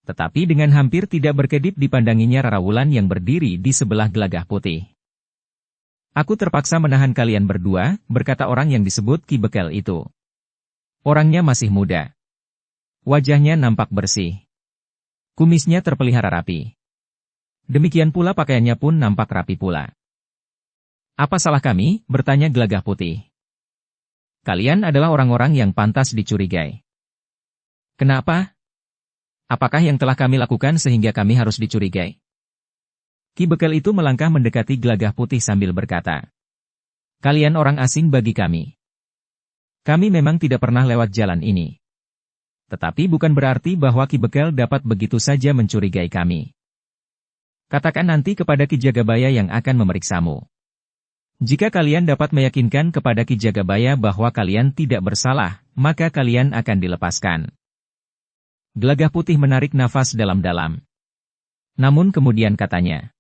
Tetapi dengan hampir tidak berkedip dipandanginya Rarawulan yang berdiri di sebelah Gelagah Putih. Aku terpaksa menahan kalian berdua, berkata orang yang disebut Ki Bekel itu. Orangnya masih muda. Wajahnya nampak bersih. Kumisnya terpelihara rapi. Demikian pula pakaiannya pun nampak rapi pula. Apa salah kami? Bertanya Gelagah Putih. Kalian adalah orang-orang yang pantas dicurigai. Kenapa? Apakah yang telah kami lakukan sehingga kami harus dicurigai? Ki Bekel itu melangkah mendekati Gelagah Putih sambil berkata. Kalian orang asing bagi kami. Kami memang tidak pernah lewat jalan ini. Tetapi bukan berarti bahwa Ki Bekel dapat begitu saja mencurigai kami. Katakan nanti kepada Ki Jagabaya yang akan memeriksamu. Jika kalian dapat meyakinkan kepada Ki Jagabaya bahwa kalian tidak bersalah, maka kalian akan dilepaskan. Gelagah Putih menarik nafas dalam-dalam. Namun kemudian katanya.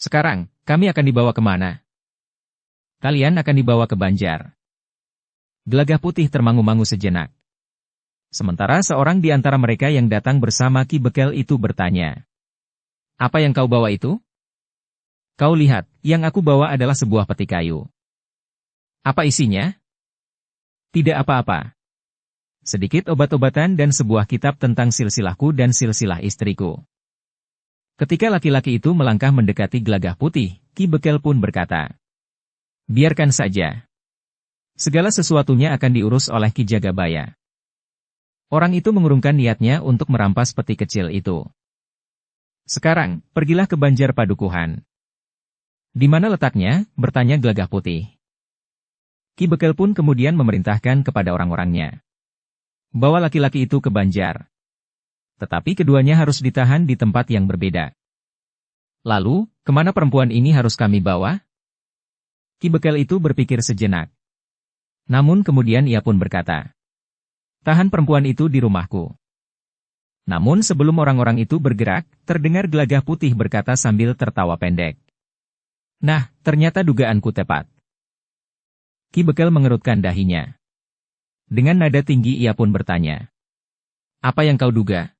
Sekarang, kami akan dibawa kemana? Kalian akan dibawa ke Banjar. Gelagah Putih termangu-mangu sejenak. Sementara seorang di antara mereka yang datang bersama Ki Bekel itu bertanya. Apa yang kau bawa itu? Kau lihat, yang aku bawa adalah sebuah peti kayu. Apa isinya? Tidak apa-apa. Sedikit obat-obatan dan sebuah kitab tentang silsilahku dan silsilah istriku. Ketika laki-laki itu melangkah mendekati Gelagah Putih, Ki Bekel pun berkata. Biarkan saja. Segala sesuatunya akan diurus oleh Ki Jagabaya. Orang itu mengurungkan niatnya untuk merampas peti kecil itu. Sekarang, pergilah ke Banjar Padukuhan. Di mana letaknya? Bertanya Gelagah Putih. Ki Bekel pun kemudian memerintahkan kepada orang-orangnya. Bawa laki-laki itu ke Banjar. Tetapi keduanya harus ditahan di tempat yang berbeda. Lalu, kemana perempuan ini harus kami bawa? Ki Bekel itu berpikir sejenak. Namun kemudian ia pun berkata. Tahan perempuan itu di rumahku. Namun sebelum orang-orang itu bergerak, terdengar Gelagah Putih berkata sambil tertawa pendek. Nah, ternyata dugaanku tepat. Ki Bekel mengerutkan dahinya. Dengan nada tinggi ia pun bertanya. Apa yang kau duga?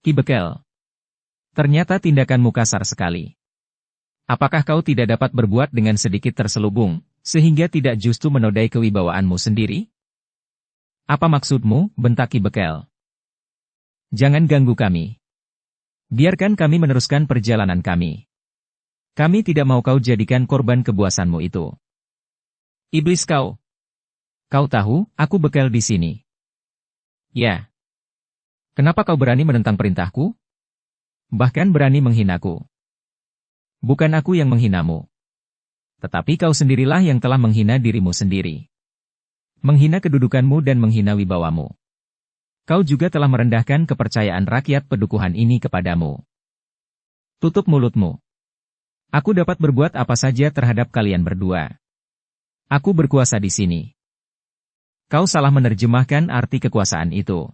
Ki Bekel. Ternyata tindakanmu kasar sekali. Apakah kau tidak dapat berbuat dengan sedikit terselubung, sehingga tidak justru menodai kewibawaanmu sendiri? Apa maksudmu? Bentak Ki Bekel. Jangan ganggu kami. Biarkan kami meneruskan perjalanan kami. Kami tidak mau kau jadikan korban kebuasanmu itu. Iblis kau! Kau tahu, aku bekel di sini. Ya. Kenapa kau berani menentang perintahku? Bahkan berani menghinaku. Bukan aku yang menghinamu. Tetapi kau sendirilah yang telah menghina dirimu sendiri. Menghina kedudukanmu dan menghina wibawamu. Kau juga telah merendahkan kepercayaan rakyat pedukuhan ini kepadamu. Tutup mulutmu. Aku dapat berbuat apa saja terhadap kalian berdua. Aku berkuasa di sini. Kau salah menerjemahkan arti kekuasaan itu.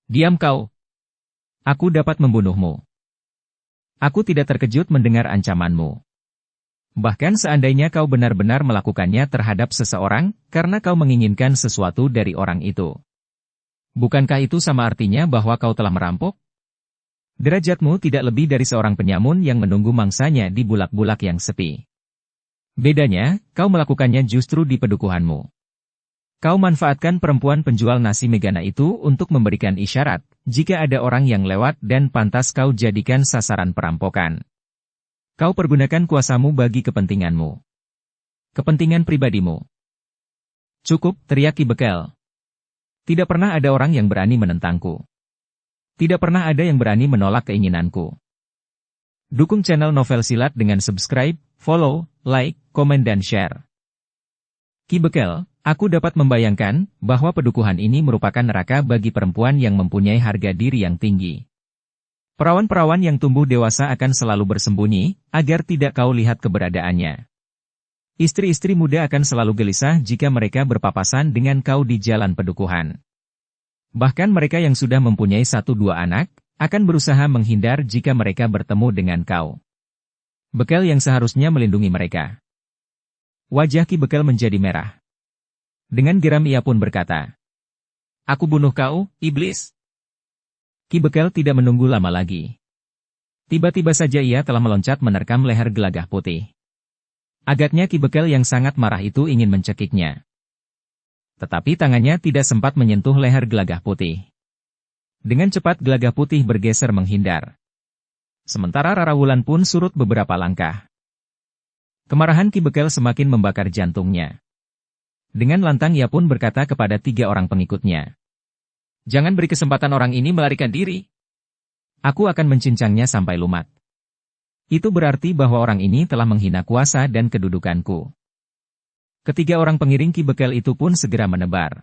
Diam kau. Aku dapat membunuhmu. Aku tidak terkejut mendengar ancamanmu. Bahkan seandainya kau benar-benar melakukannya terhadap seseorang, karena kau menginginkan sesuatu dari orang itu. Bukankah itu sama artinya bahwa kau telah merampok? Derajatmu tidak lebih dari seorang penyamun yang menunggu mangsanya di bulak-bulak yang sepi. Bedanya, kau melakukannya justru di pedukuhanmu. Kau manfaatkan perempuan penjual nasi Megana itu untuk memberikan isyarat, jika ada orang yang lewat dan pantas kau jadikan sasaran perampokan. Kau pergunakan kuasamu bagi kepentinganmu. Kepentingan pribadimu. Cukup, teriak Ki Bekel. Tidak pernah ada orang yang berani menentangku. Tidak pernah ada yang berani menolak keinginanku. Dukung channel Novel Silat dengan subscribe, follow, like, komen dan share. Ki Bekel, aku dapat membayangkan bahwa pedukuhan ini merupakan neraka bagi perempuan yang mempunyai harga diri yang tinggi. Perawan-perawan yang tumbuh dewasa akan selalu bersembunyi, agar tidak kau lihat keberadaannya. Istri-istri muda akan selalu gelisah jika mereka berpapasan dengan kau di jalan pedukuhan. Bahkan mereka yang sudah mempunyai 1-2 anak, akan berusaha menghindar jika mereka bertemu dengan kau. Bekel yang seharusnya melindungi mereka. Wajah Ki Bekel menjadi merah. Dengan geram ia pun berkata, "Aku bunuh kau, iblis." Ki Bekel tidak menunggu lama lagi. Tiba-tiba saja ia telah meloncat menerkam leher Gelagah Putih. Agaknya Ki Bekel yang sangat marah itu ingin mencekiknya. Tetapi tangannya tidak sempat menyentuh leher Gelagah Putih. Dengan cepat Gelagah Putih bergeser menghindar. Sementara Rara Wulan pun surut beberapa langkah. Kemarahan Ki Bekel semakin membakar jantungnya. Dengan lantang ia pun berkata kepada 3 orang pengikutnya, "Jangan beri kesempatan orang ini melarikan diri. Aku akan mencincangnya sampai lumat. Itu berarti bahwa orang ini telah menghina kuasa dan kedudukanku." Ketiga orang pengiring Ki Bekel itu pun segera menebar.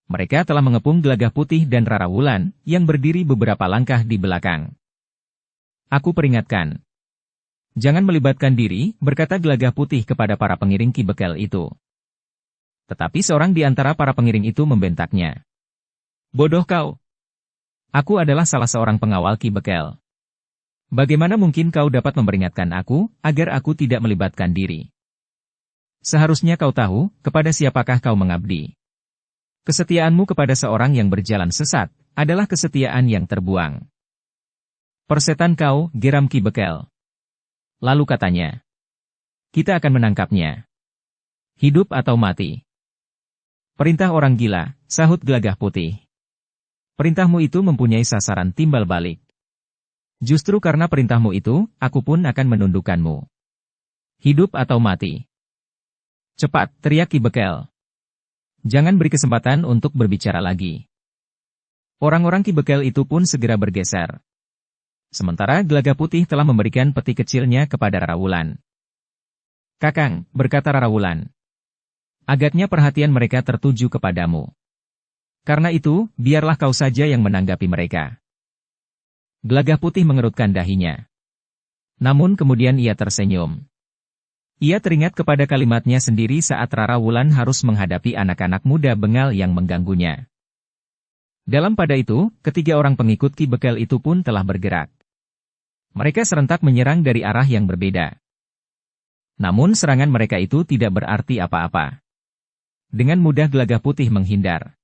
Mereka telah mengepung Gelagah Putih dan Rara Wulan, yang berdiri beberapa langkah di belakang. "Aku peringatkan. Jangan melibatkan diri," berkata Gelagah Putih kepada para pengiring Ki Bekel itu. Tetapi seorang di antara para pengiring itu membentaknya. "Bodoh kau. Aku adalah salah seorang pengawal Ki Bekel. Bagaimana mungkin kau dapat memperingatkan aku, agar aku tidak melibatkan diri? Seharusnya kau tahu, kepada siapakah kau mengabdi. Kesetiaanmu kepada seorang yang berjalan sesat, adalah kesetiaan yang terbuang." "Persetan kau," geram Ki Bekel. Lalu katanya, "Kita akan menangkapnya. Hidup atau mati." "Perintah orang gila," sahut Gelagah Putih. "Perintahmu itu mempunyai sasaran timbal balik. Justru karena perintahmu itu, aku pun akan menundukkanmu. Hidup atau mati." "Cepat," teriak Ki Bekel. "Jangan beri kesempatan untuk berbicara lagi." Orang-orang Ki Bekel itu pun segera bergeser. Sementara Gelagah Putih telah memberikan peti kecilnya kepada Rara Wulan. "Kakang," berkata Rara Wulan, "agaknya perhatian mereka tertuju kepadamu. Karena itu, biarlah kau saja yang menanggapi mereka." Gelagah Putih mengerutkan dahinya. Namun kemudian ia tersenyum. Ia teringat kepada kalimatnya sendiri saat Rara Wulan harus menghadapi anak-anak muda bengal yang mengganggunya. Dalam pada itu, ketiga orang pengikut Ki Bekel itu pun telah bergerak. Mereka serentak menyerang dari arah yang berbeda. Namun serangan mereka itu tidak berarti apa-apa. Dengan mudah Gelagah Putih menghindar.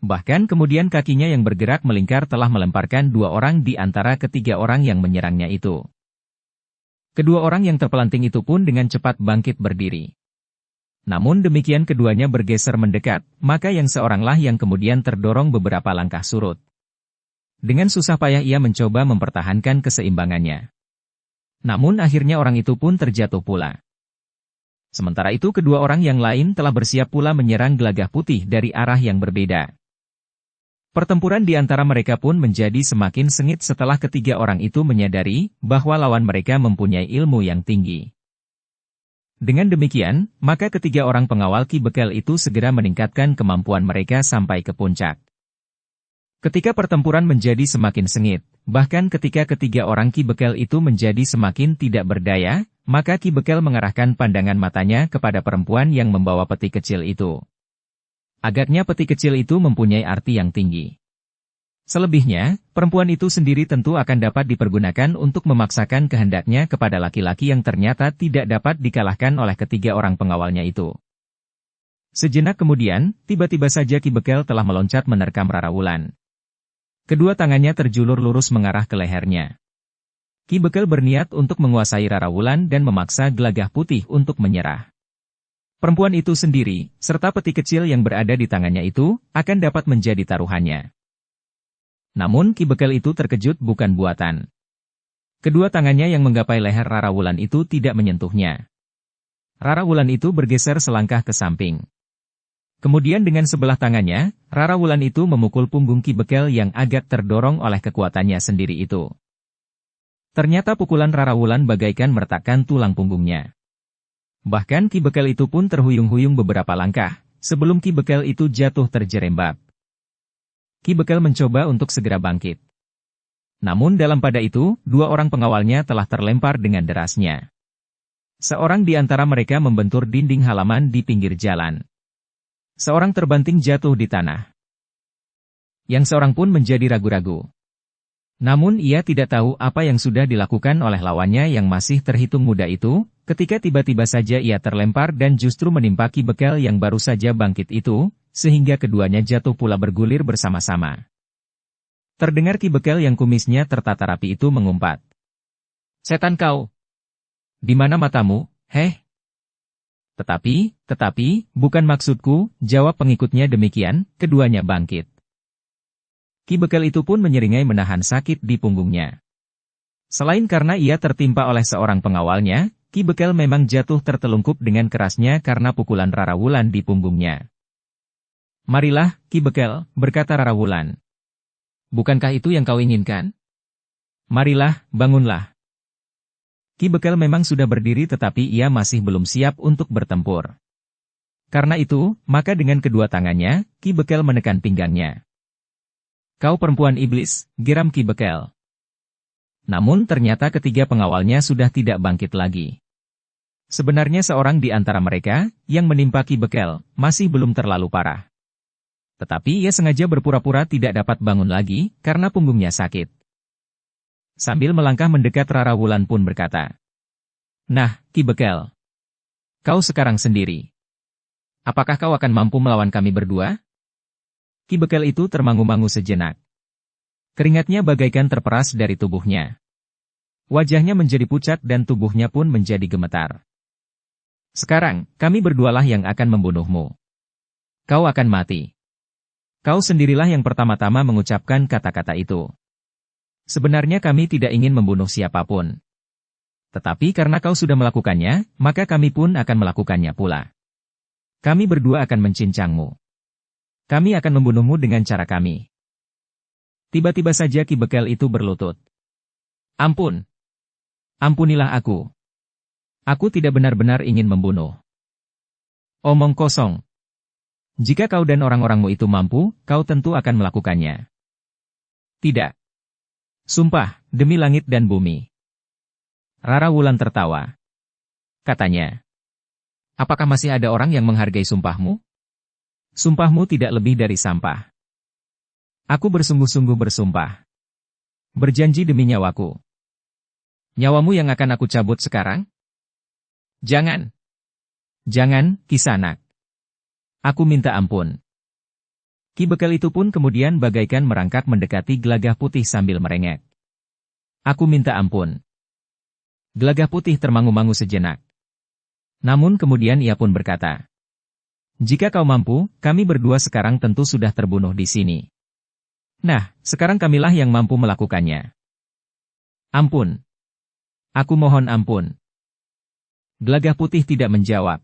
Bahkan kemudian kakinya yang bergerak melingkar telah melemparkan 2 orang di antara ketiga orang yang menyerangnya itu. Kedua orang yang terpelanting itu pun dengan cepat bangkit berdiri. Namun demikian keduanya bergeser mendekat, maka yang seoranglah yang kemudian terdorong beberapa langkah surut. Dengan susah payah ia mencoba mempertahankan keseimbangannya. Namun akhirnya orang itu pun terjatuh pula. Sementara itu kedua orang yang lain telah bersiap pula menyerang Gelagah Putih dari arah yang berbeda. Pertempuran di antara mereka pun menjadi semakin sengit setelah ketiga orang itu menyadari bahwa lawan mereka mempunyai ilmu yang tinggi. Dengan demikian, maka ketiga orang pengawal Ki Bekel itu segera meningkatkan kemampuan mereka sampai ke puncak. Ketika pertempuran menjadi semakin sengit, bahkan ketika ketiga orang Ki Bekel itu menjadi semakin tidak berdaya, maka Ki Bekel mengarahkan pandangan matanya kepada perempuan yang membawa peti kecil itu. Agaknya peti kecil itu mempunyai arti yang tinggi. Selebihnya, perempuan itu sendiri tentu akan dapat dipergunakan untuk memaksakan kehendaknya kepada laki-laki yang ternyata tidak dapat dikalahkan oleh ketiga orang pengawalnya itu. Sejenak kemudian, tiba-tiba saja Ki Bekel telah meloncat menerkam Rara Wulan. Kedua tangannya terjulur lurus mengarah ke lehernya. Ki Bekel berniat untuk menguasai Rara Wulan dan memaksa Gelagah Putih untuk menyerah. Perempuan itu sendiri, serta peti kecil yang berada di tangannya itu, akan dapat menjadi taruhannya. Namun Ki Bekel itu terkejut bukan buatan. Kedua tangannya yang menggapai leher Rara Wulan itu tidak menyentuhnya. Rara Wulan itu bergeser selangkah ke samping. Kemudian dengan sebelah tangannya, Rara Wulan itu memukul punggung Ki Bekel yang agak terdorong oleh kekuatannya sendiri itu. Ternyata pukulan Rara Wulan bagaikan meretakkan tulang punggungnya. Bahkan Ki Bekel itu pun terhuyung-huyung beberapa langkah, sebelum Ki Bekel itu jatuh terjerembab. Ki Bekel mencoba untuk segera bangkit. Namun dalam pada itu, dua orang pengawalnya telah terlempar dengan derasnya. Seorang di antara mereka membentur dinding halaman di pinggir jalan. Seorang terbanting jatuh di tanah. Yang seorang pun menjadi ragu-ragu. Namun ia tidak tahu apa yang sudah dilakukan oleh lawannya yang masih terhitung muda itu, ketika tiba-tiba saja ia terlempar dan justru menimpa Ki Bekel yang baru saja bangkit itu, sehingga keduanya jatuh pula bergulir bersama-sama. Terdengar Ki Bekel yang kumisnya tertata rapi itu mengumpat. "Setan kau! Di mana matamu, heh?" Tetapi, bukan maksudku," jawab pengikutnya demikian, keduanya bangkit. Ki Bekel itu pun menyeringai menahan sakit di punggungnya. Selain karena ia tertimpa oleh seorang pengawalnya, Ki Bekel memang jatuh tertelungkup dengan kerasnya karena pukulan Rara Wulan di punggungnya. "Marilah, Ki Bekel," berkata Rara Wulan. "Bukankah itu yang kau inginkan? Marilah, bangunlah." Ki Bekel memang sudah berdiri tetapi ia masih belum siap untuk bertempur. Karena itu, maka dengan kedua tangannya, Ki Bekel menekan pinggangnya. "Kau perempuan iblis," geram Ki Bekel. Namun ternyata ketiga pengawalnya sudah tidak bangkit lagi. Sebenarnya seorang di antara mereka, yang menimpa Ki Bekel, masih belum terlalu parah. Tetapi ia sengaja berpura-pura tidak dapat bangun lagi, karena punggungnya sakit. Sambil melangkah mendekat Rara Wulan pun berkata, "Nah, Ki Bekel. Kau sekarang sendiri. Apakah kau akan mampu melawan kami berdua?" Ki Bekel itu termangu-mangu sejenak. Keringatnya bagaikan terperas dari tubuhnya. Wajahnya menjadi pucat dan tubuhnya pun menjadi gemetar. "Sekarang, kami berdualah yang akan membunuhmu. Kau akan mati." Kau sendirilah yang pertama-tama mengucapkan kata-kata itu. "Sebenarnya kami tidak ingin membunuh siapapun. Tetapi karena kau sudah melakukannya, maka kami pun akan melakukannya pula. Kami berdua akan mencincangmu. Kami akan membunuhmu dengan cara kami." Tiba-tiba saja Ki Bekel itu berlutut. "Ampun. Ampunilah aku. Aku tidak benar-benar ingin membunuh." "Omong kosong. Jika kau dan orang-orangmu itu mampu, kau tentu akan melakukannya." "Tidak. Sumpah, demi langit dan bumi." Rara Wulan tertawa. Katanya, "Apakah masih ada orang yang menghargai sumpahmu? Sumpahmu tidak lebih dari sampah. Aku bersungguh-sungguh bersumpah. Berjanji demi nyawaku. Nyawamu yang akan aku cabut sekarang? Jangan. Jangan, Kisanak. Aku minta ampun." Ki Bekel itu pun kemudian bagaikan merangkak mendekati Gelagah Putih sambil merengek. "Aku minta ampun." Gelagah Putih termangu-mangu sejenak. Namun kemudian ia pun berkata, "Jika kau mampu, kami berdua sekarang tentu sudah terbunuh di sini. Nah, sekarang kamilah yang mampu melakukannya. Ampun. Aku mohon ampun." Gelagah Putih tidak menjawab.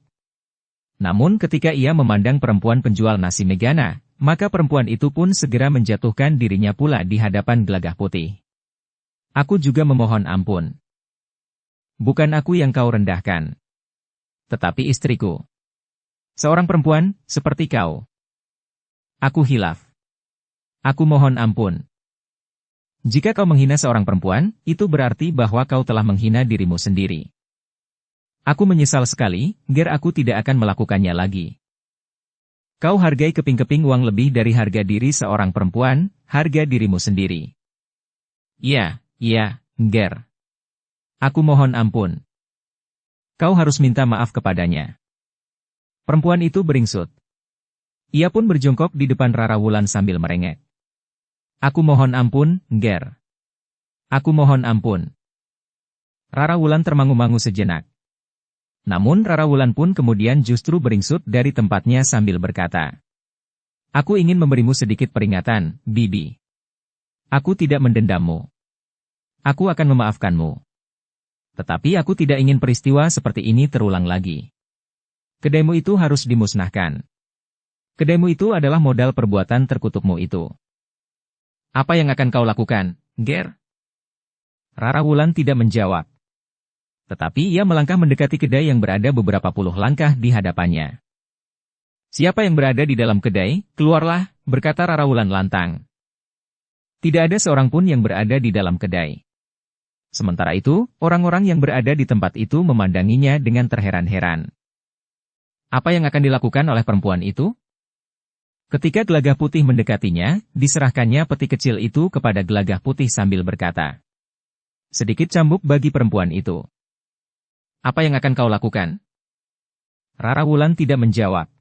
Namun ketika ia memandang perempuan penjual nasi Megana, maka perempuan itu pun segera menjatuhkan dirinya pula di hadapan Gelagah Putih. Aku juga memohon ampun. Bukan aku yang kau rendahkan, tetapi istriku. Seorang perempuan, seperti kau. Aku hilaf. Aku mohon ampun. Jika kau menghina seorang perempuan, itu berarti bahwa kau telah menghina dirimu sendiri. Aku menyesal sekali, Ger, aku tidak akan melakukannya lagi. Kau hargai keping-keping uang lebih dari harga diri seorang perempuan, harga dirimu sendiri. Iya, Ger. Aku mohon ampun. Kau harus minta maaf kepadanya. Perempuan itu beringsut. Ia pun berjongkok di depan Rara Wulan sambil merengek. Aku mohon ampun, Ger. Aku mohon ampun. Rara Wulan termangu-mangu sejenak. Namun Rara Wulan pun kemudian justru beringsut dari tempatnya sambil berkata, aku ingin memberimu sedikit peringatan, Bibi. Aku tidak mendendammu. Aku akan memaafkanmu. Tetapi aku tidak ingin peristiwa seperti ini terulang lagi. Kedaimu itu harus dimusnahkan. Kedaimu itu adalah modal perbuatan terkutukmu itu. Apa yang akan kau lakukan, Ger? Rara Wulan tidak menjawab. Tetapi ia melangkah mendekati kedai yang berada beberapa puluh langkah di hadapannya. Siapa yang berada di dalam kedai, keluarlah, berkata Rara Wulan lantang. Tidak ada seorang pun yang berada di dalam kedai. Sementara itu, orang-orang yang berada di tempat itu memandanginya dengan terheran-heran. Apa yang akan dilakukan oleh perempuan itu? Ketika Gelagah Putih mendekatinya, diserahkannya peti kecil itu kepada Gelagah Putih sambil berkata, sedikit cambuk bagi perempuan itu. Apa yang akan kau lakukan? Rara Wulan tidak menjawab.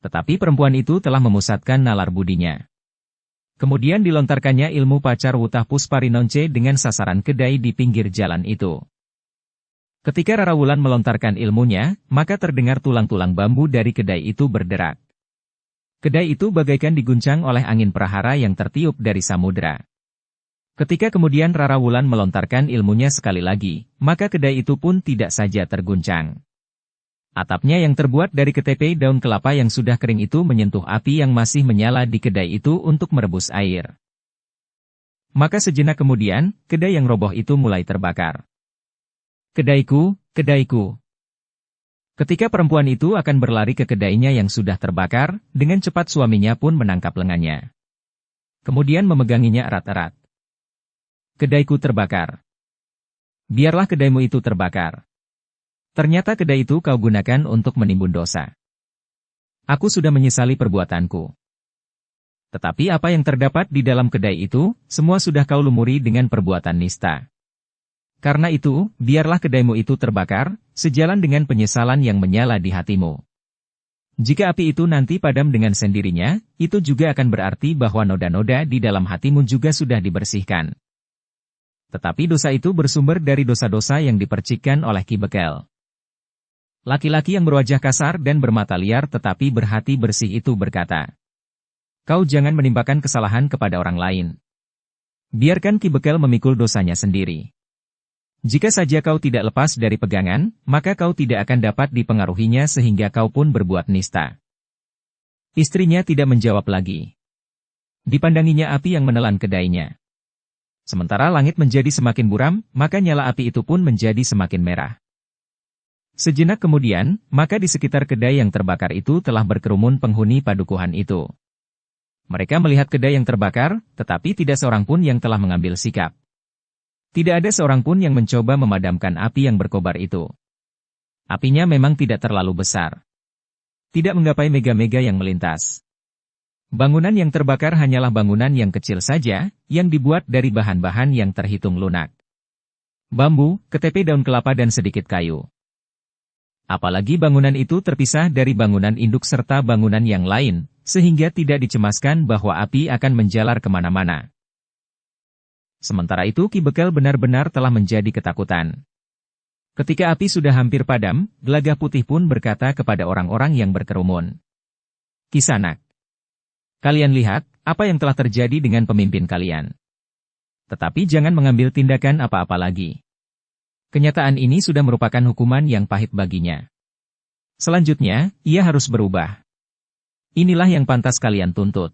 Tetapi perempuan itu telah memusatkan nalar budinya. Kemudian dilontarkannya ilmu pacar Wutah Pusparinonce dengan sasaran kedai di pinggir jalan itu. Ketika Rara Wulan melontarkan ilmunya, maka terdengar tulang-tulang bambu dari kedai itu berderak. Kedai itu bagaikan diguncang oleh angin prahara yang tertiup dari samudera. Ketika kemudian Rara Wulan melontarkan ilmunya sekali lagi, maka kedai itu pun tidak saja terguncang. Atapnya yang terbuat dari ketepe daun kelapa yang sudah kering itu menyentuh api yang masih menyala di kedai itu untuk merebus air. Maka sejenak kemudian, kedai yang roboh itu mulai terbakar. Kedaiku, kedaiku. Ketika perempuan itu akan berlari ke kedainya yang sudah terbakar, dengan cepat suaminya pun menangkap lengannya. Kemudian memeganginya erat-erat. Kedaiku terbakar. Biarlah kedaimu itu terbakar. Ternyata kedai itu kau gunakan untuk menimbun dosa. Aku sudah menyesali perbuatanku. Tetapi apa yang terdapat di dalam kedai itu, semua sudah kau lumuri dengan perbuatan nista. Karena itu, biarlah kedaimu itu terbakar, sejalan dengan penyesalan yang menyala di hatimu. Jika api itu nanti padam dengan sendirinya, itu juga akan berarti bahwa noda-noda di dalam hatimu juga sudah dibersihkan. Tetapi dosa itu bersumber dari dosa-dosa yang dipercikkan oleh Ki Bekel. Laki-laki yang berwajah kasar dan bermata liar tetapi berhati bersih itu berkata, kau jangan menimpakan kesalahan kepada orang lain. Biarkan Ki Bekel memikul dosanya sendiri. Jika saja kau tidak lepas dari pegangan, maka kau tidak akan dapat dipengaruhinya sehingga kau pun berbuat nista. Istrinya tidak menjawab lagi. Dipandanginya api yang menelan kedainya. Sementara langit menjadi semakin buram, maka nyala api itu pun menjadi semakin merah. Sejenak kemudian, maka di sekitar kedai yang terbakar itu telah berkerumun penghuni padukuhan itu. Mereka melihat kedai yang terbakar, tetapi tidak seorang pun yang telah mengambil sikap. Tidak ada seorang pun yang mencoba memadamkan api yang berkobar itu. Apinya memang tidak terlalu besar. Tidak menggapai mega-mega yang melintas. Bangunan yang terbakar hanyalah bangunan yang kecil saja, yang dibuat dari bahan-bahan yang terhitung lunak. Bambu, ketepe daun kelapa dan sedikit kayu. Apalagi bangunan itu terpisah dari bangunan induk serta bangunan yang lain, sehingga tidak dicemaskan bahwa api akan menjalar kemana-mana. Sementara itu Ki Bekel benar-benar telah menjadi ketakutan. Ketika api sudah hampir padam, Gelagah Putih pun berkata kepada orang-orang yang berkerumun. Kisanak, kalian lihat, apa yang telah terjadi dengan pemimpin kalian. Tetapi jangan mengambil tindakan apa-apa lagi. Kenyataan ini sudah merupakan hukuman yang pahit baginya. Selanjutnya, ia harus berubah. Inilah yang pantas kalian tuntut.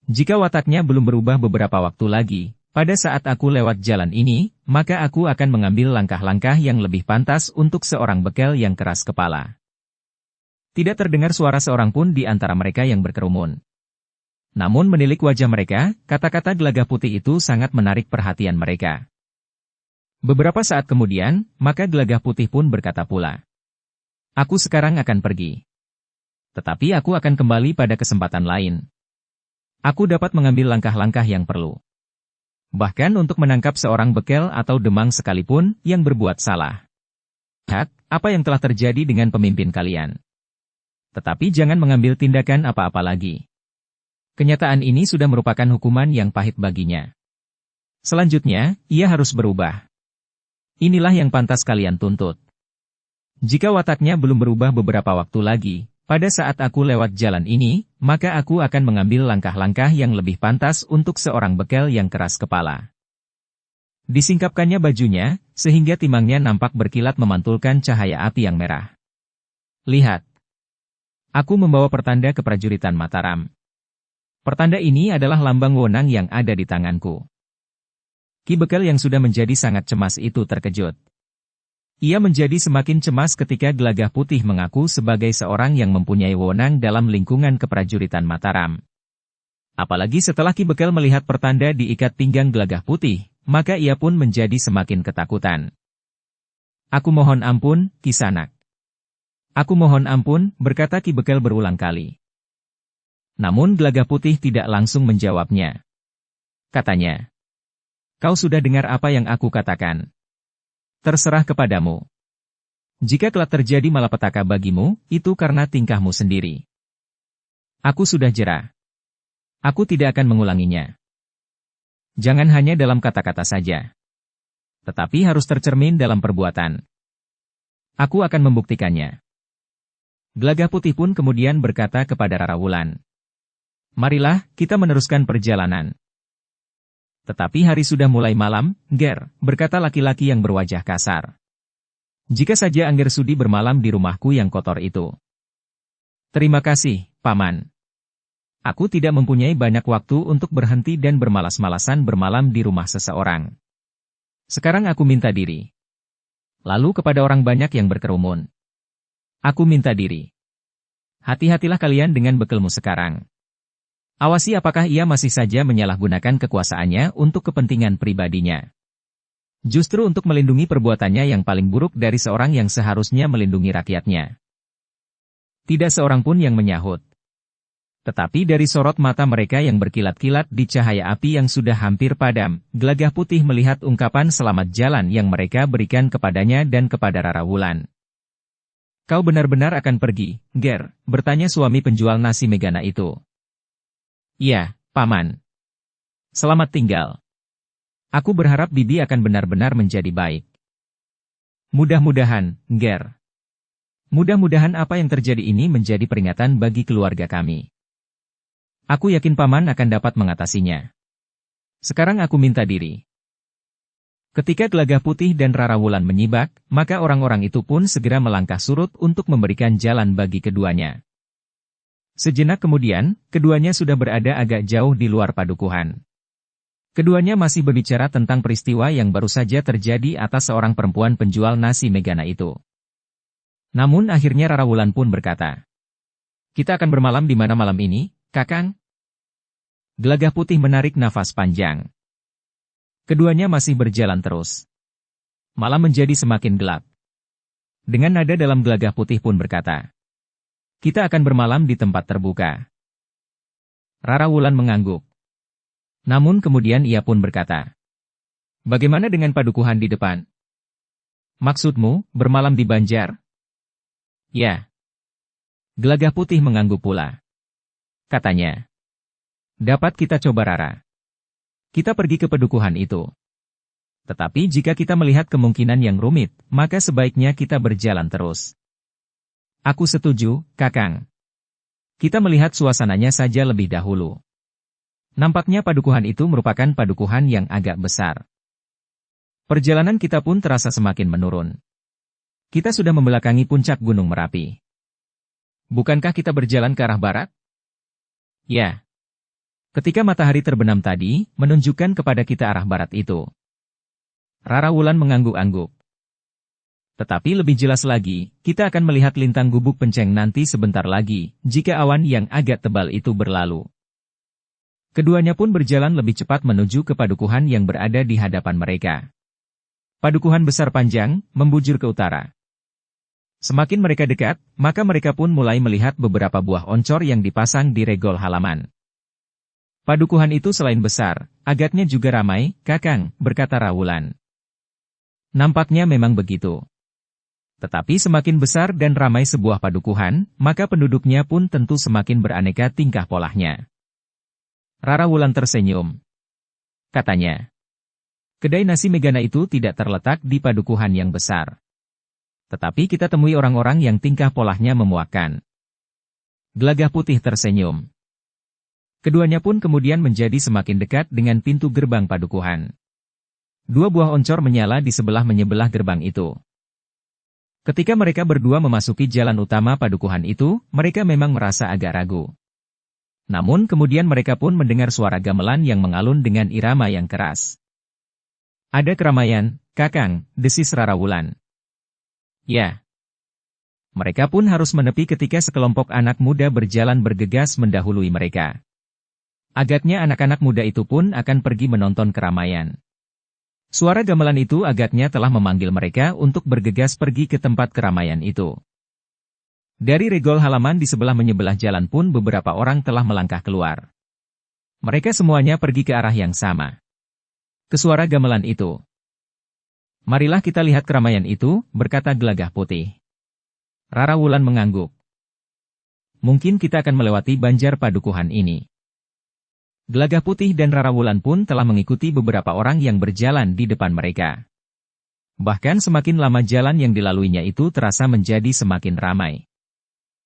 Jika wataknya belum berubah beberapa waktu lagi, pada saat aku lewat jalan ini, maka aku akan mengambil langkah-langkah yang lebih pantas untuk seorang bekel yang keras kepala. Tidak terdengar suara seorang pun di antara mereka yang berkerumun. Namun menilik wajah mereka, kata-kata Gelagah Putih itu sangat menarik perhatian mereka. Beberapa saat kemudian, maka Gelagah Putih pun berkata pula, "Aku sekarang akan pergi. Tetapi aku akan kembali pada kesempatan lain. Aku dapat mengambil langkah-langkah yang perlu. Bahkan untuk menangkap seorang bekel atau demang sekalipun yang berbuat salah. Lihat, apa yang telah terjadi dengan pemimpin kalian. Tetapi jangan mengambil tindakan apa-apa lagi." Kenyataan ini sudah merupakan hukuman yang pahit baginya. Selanjutnya, ia harus berubah. Inilah yang pantas kalian tuntut. Jika wataknya belum berubah beberapa waktu lagi, pada saat aku lewat jalan ini, maka aku akan mengambil langkah-langkah yang lebih pantas untuk seorang bekel yang keras kepala. Disingkapkannya bajunya, sehingga timangnya nampak berkilat memantulkan cahaya api yang merah. Lihat. Aku membawa pertanda keprajuritan Mataram. Pertanda ini adalah lambang wewenang yang ada di tanganku. Ki Bekel yang sudah menjadi sangat cemas itu terkejut. Ia menjadi semakin cemas ketika Gelagah Putih mengaku sebagai seorang yang mempunyai wewenang dalam lingkungan keprajuritan Mataram. Apalagi setelah Ki Bekel melihat pertanda di ikat pinggang Gelagah Putih, maka ia pun menjadi semakin ketakutan. "Aku mohon ampun, Kisanak. Aku mohon ampun," berkata Ki Bekel berulang kali. Namun Gelagah Putih tidak langsung menjawabnya. Katanya, "Kau sudah dengar apa yang aku katakan. Terserah kepadamu. Jika telah terjadi malapetaka bagimu, itu karena tingkahmu sendiri. Aku sudah jera. Aku tidak akan mengulanginya. Jangan hanya dalam kata-kata saja. Tetapi harus tercermin dalam perbuatan. Aku akan membuktikannya." Gelagah Putih pun kemudian berkata kepada Rara Wulan, "Marilah, kita meneruskan perjalanan." "Tetapi hari sudah mulai malam, Ger," berkata laki-laki yang berwajah kasar. "Jika saja Angger sudi bermalam di rumahku yang kotor itu." "Terima kasih, Paman. Aku tidak mempunyai banyak waktu untuk berhenti dan bermalas-malasan bermalam di rumah seseorang. Sekarang aku minta diri." Lalu kepada orang banyak yang berkerumun, "Aku minta diri. Hati-hatilah kalian dengan bekelmu sekarang. Awasi apakah ia masih saja menyalahgunakan kekuasaannya untuk kepentingan pribadinya. Justru untuk melindungi perbuatannya yang paling buruk dari seorang yang seharusnya melindungi rakyatnya." Tidak seorang pun yang menyahut. Tetapi dari sorot mata mereka yang berkilat-kilat di cahaya api yang sudah hampir padam, Gelagah Putih melihat ungkapan selamat jalan yang mereka berikan kepadanya dan kepada Rara Wulan. "Kau benar-benar akan pergi, Ger?" bertanya suami penjual nasi Megana itu. "Iya, Paman. Selamat tinggal. Aku berharap Bibi akan benar-benar menjadi baik." "Mudah-mudahan, Ger. Mudah-mudahan apa yang terjadi ini menjadi peringatan bagi keluarga kami. Aku yakin Paman akan dapat mengatasinya. Sekarang aku minta diri." Ketika Gelagah Putih dan Rara Wulan menyibak, maka orang-orang itu pun segera melangkah surut untuk memberikan jalan bagi keduanya. Sejenak kemudian, keduanya sudah berada agak jauh di luar padukuhan. Keduanya masih berbicara tentang peristiwa yang baru saja terjadi atas seorang perempuan penjual nasi Megana itu. Namun akhirnya Rara Wulan pun berkata, "Kita akan bermalam di mana malam ini, Kakang?" Gelagah Putih menarik nafas panjang. Keduanya masih berjalan terus. Malam menjadi semakin gelap. Dengan nada dalam Gelagah Putih pun berkata, "Kita akan bermalam di tempat terbuka." Rara Wulan mengangguk. Namun kemudian ia pun berkata, "Bagaimana dengan padukuhan di depan? Maksudmu, bermalam di Banjar?" "Ya." Gelagah Putih mengangguk pula. Katanya, "Dapat kita coba Rara. Kita pergi ke padukuhan itu. Tetapi jika kita melihat kemungkinan yang rumit, maka sebaiknya kita berjalan terus." "Aku setuju, Kakang. Kita melihat suasananya saja lebih dahulu. Nampaknya padukuhan itu merupakan padukuhan yang agak besar." Perjalanan kita pun terasa semakin menurun. Kita sudah membelakangi puncak Gunung Merapi. Bukankah kita berjalan ke arah barat? Ya. Ketika matahari terbenam tadi, menunjukkan kepada kita arah barat itu. Rara Wulan mengangguk-angguk. Tetapi lebih jelas lagi, kita akan melihat lintang gubuk penceng nanti sebentar lagi, jika awan yang agak tebal itu berlalu. Keduanya pun berjalan lebih cepat menuju ke padukuhan yang berada di hadapan mereka. Padukuhan besar panjang, membujur ke utara. Semakin mereka dekat, maka mereka pun mulai melihat beberapa buah oncor yang dipasang di regol halaman. Padukuhan itu selain besar, agaknya juga ramai, Kakang, berkata Rawulan. Nampaknya memang begitu. Tetapi semakin besar dan ramai sebuah padukuhan, maka penduduknya pun tentu semakin beraneka tingkah polahnya. Rara Wulan tersenyum. Katanya, kedai nasi Megana itu tidak terletak di padukuhan yang besar. Tetapi kita temui orang-orang yang tingkah polahnya memuakkan. Gelagah Putih tersenyum. Keduanya pun kemudian menjadi semakin dekat dengan pintu gerbang padukuhan. Dua buah oncor menyala di sebelah-menyebelah gerbang itu. Ketika mereka berdua memasuki jalan utama padukuhan itu, mereka memang merasa agak ragu. Namun kemudian mereka pun mendengar suara gamelan yang mengalun dengan irama yang keras. Ada keramaian, Kakang, desis Rara Wulan. Ya. Mereka pun harus menepi ketika sekelompok anak muda berjalan bergegas mendahului mereka. Agaknya anak-anak muda itu pun akan pergi menonton keramaian. Suara gamelan itu agaknya telah memanggil mereka untuk bergegas pergi ke tempat keramaian itu. Dari regol halaman di sebelah-menyebelah jalan pun beberapa orang telah melangkah keluar. Mereka semuanya pergi ke arah yang sama. Ke suara gamelan itu. Marilah kita lihat keramaian itu, berkata Gelagah Putih. Rara Wulan mengangguk. Mungkin kita akan melewati banjar padukuhan ini. Gelagah Putih dan Rara Wulan pun telah mengikuti beberapa orang yang berjalan di depan mereka. Bahkan semakin lama jalan yang dilaluinya itu terasa menjadi semakin ramai.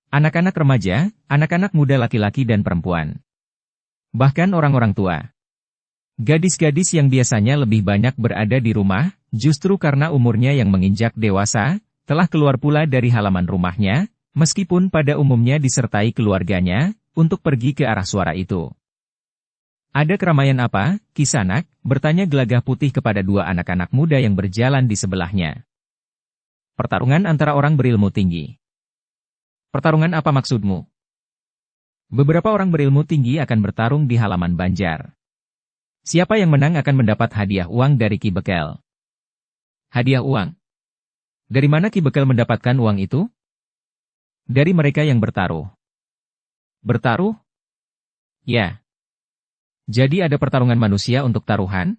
Anak-anak remaja, anak-anak muda laki-laki dan perempuan. Bahkan orang-orang tua. Gadis-gadis yang biasanya lebih banyak berada di rumah, justru karena umurnya yang menginjak dewasa, telah keluar pula dari halaman rumahnya, meskipun pada umumnya disertai keluarganya, untuk pergi ke arah suara itu. Ada keramaian apa, Kisanak? Bertanya Gelagah Putih kepada dua anak-anak muda yang berjalan di sebelahnya. Pertarungan antara orang berilmu tinggi. Pertarungan apa maksudmu? Beberapa orang berilmu tinggi akan bertarung di halaman banjar. Siapa yang menang akan mendapat hadiah uang dari Ki Bekel. Hadiah uang? Dari mana Ki Bekel mendapatkan uang itu? Dari mereka yang bertaruh. Bertaruh? Ya. Jadi ada pertarungan manusia untuk taruhan?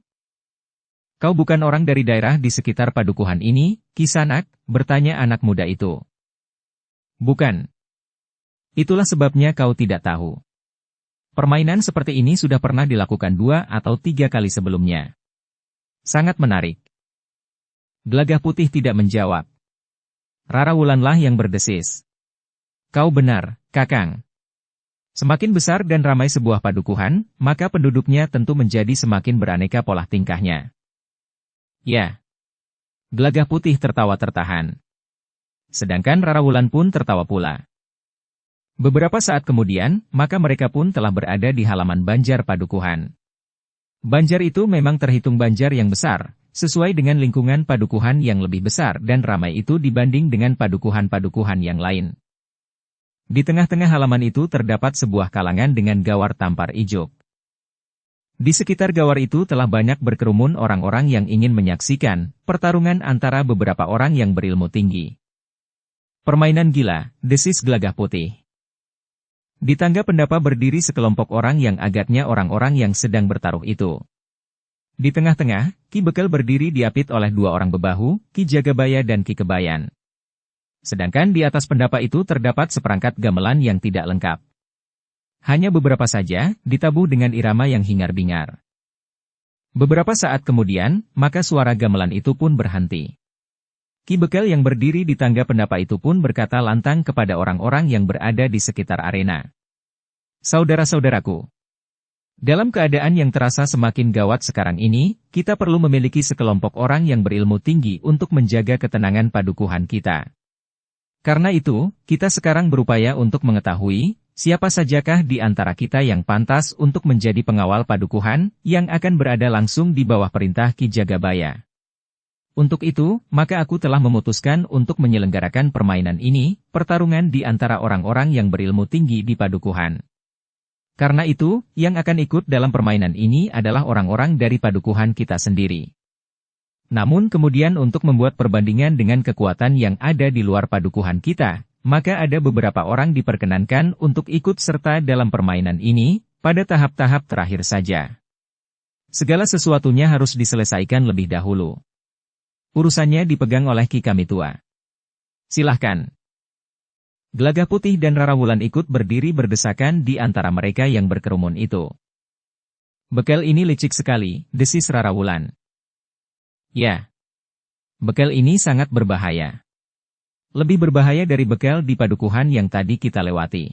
Kau bukan orang dari daerah di sekitar padukuhan ini, Kisanak? Bertanya anak muda itu. Bukan. Itulah sebabnya kau tidak tahu. Permainan seperti ini sudah pernah dilakukan 2 atau 3 kali sebelumnya. Sangat menarik. Gelagah Putih tidak menjawab. Rara Wulanlah yang berdesis. Kau benar, Kakang. Semakin besar dan ramai sebuah padukuhan, maka penduduknya tentu menjadi semakin beraneka pola tingkahnya. Ya. Gelagah Putih tertawa tertahan. Sedangkan Rara Wulan pun tertawa pula. Beberapa saat kemudian, maka mereka pun telah berada di halaman banjar padukuhan. Banjar itu memang terhitung banjar yang besar, sesuai dengan lingkungan padukuhan yang lebih besar dan ramai itu dibanding dengan padukuhan-padukuhan yang lain. Di tengah-tengah halaman itu terdapat sebuah kalangan dengan gawar tampar ijuk. Di sekitar gawar itu telah banyak berkerumun orang-orang yang ingin menyaksikan pertarungan antara beberapa orang yang berilmu tinggi. Permainan gila, desis Gelagah Putih. Di tangga pendapa berdiri sekelompok orang yang agaknya orang-orang yang sedang bertaruh itu. Di tengah-tengah, Ki Bekel berdiri diapit oleh 2 orang bebahu, Ki Jagabaya dan Ki Kebayan. Sedangkan di atas pendapa itu terdapat seperangkat gamelan yang tidak lengkap. Hanya beberapa saja, ditabuh dengan irama yang hingar-bingar. Beberapa saat kemudian, maka suara gamelan itu pun berhenti. Ki Bekel yang berdiri di tangga pendapa itu pun berkata lantang kepada orang-orang yang berada di sekitar arena. Saudara-saudaraku, Dalam keadaan yang terasa semakin gawat sekarang ini, kita perlu memiliki sekelompok orang yang berilmu tinggi untuk menjaga ketenangan padukuhan kita. Karena itu, kita sekarang berupaya untuk mengetahui, siapa sajakah di antara kita yang pantas untuk menjadi pengawal padukuhan, yang akan berada langsung di bawah perintah Ki Jagabaya. Untuk itu, maka aku telah memutuskan untuk menyelenggarakan permainan ini, pertarungan di antara orang-orang yang berilmu tinggi di padukuhan. Karena itu, yang akan ikut dalam permainan ini adalah orang-orang dari padukuhan kita sendiri. Namun kemudian untuk membuat perbandingan dengan kekuatan yang ada di luar padukuhan kita, maka ada beberapa orang diperkenankan untuk ikut serta dalam permainan ini, pada tahap-tahap terakhir saja. Segala sesuatunya harus diselesaikan lebih dahulu. Urusannya dipegang oleh Ki Kamitua. Silahkan. Gelagah Putih dan Rarawulan ikut berdiri berdesakan di antara mereka yang berkerumun itu. Bekel ini licik sekali, desis Rarawulan. Ya. Bekel ini sangat berbahaya. Lebih berbahaya dari bekel di padukuhan yang tadi kita lewati.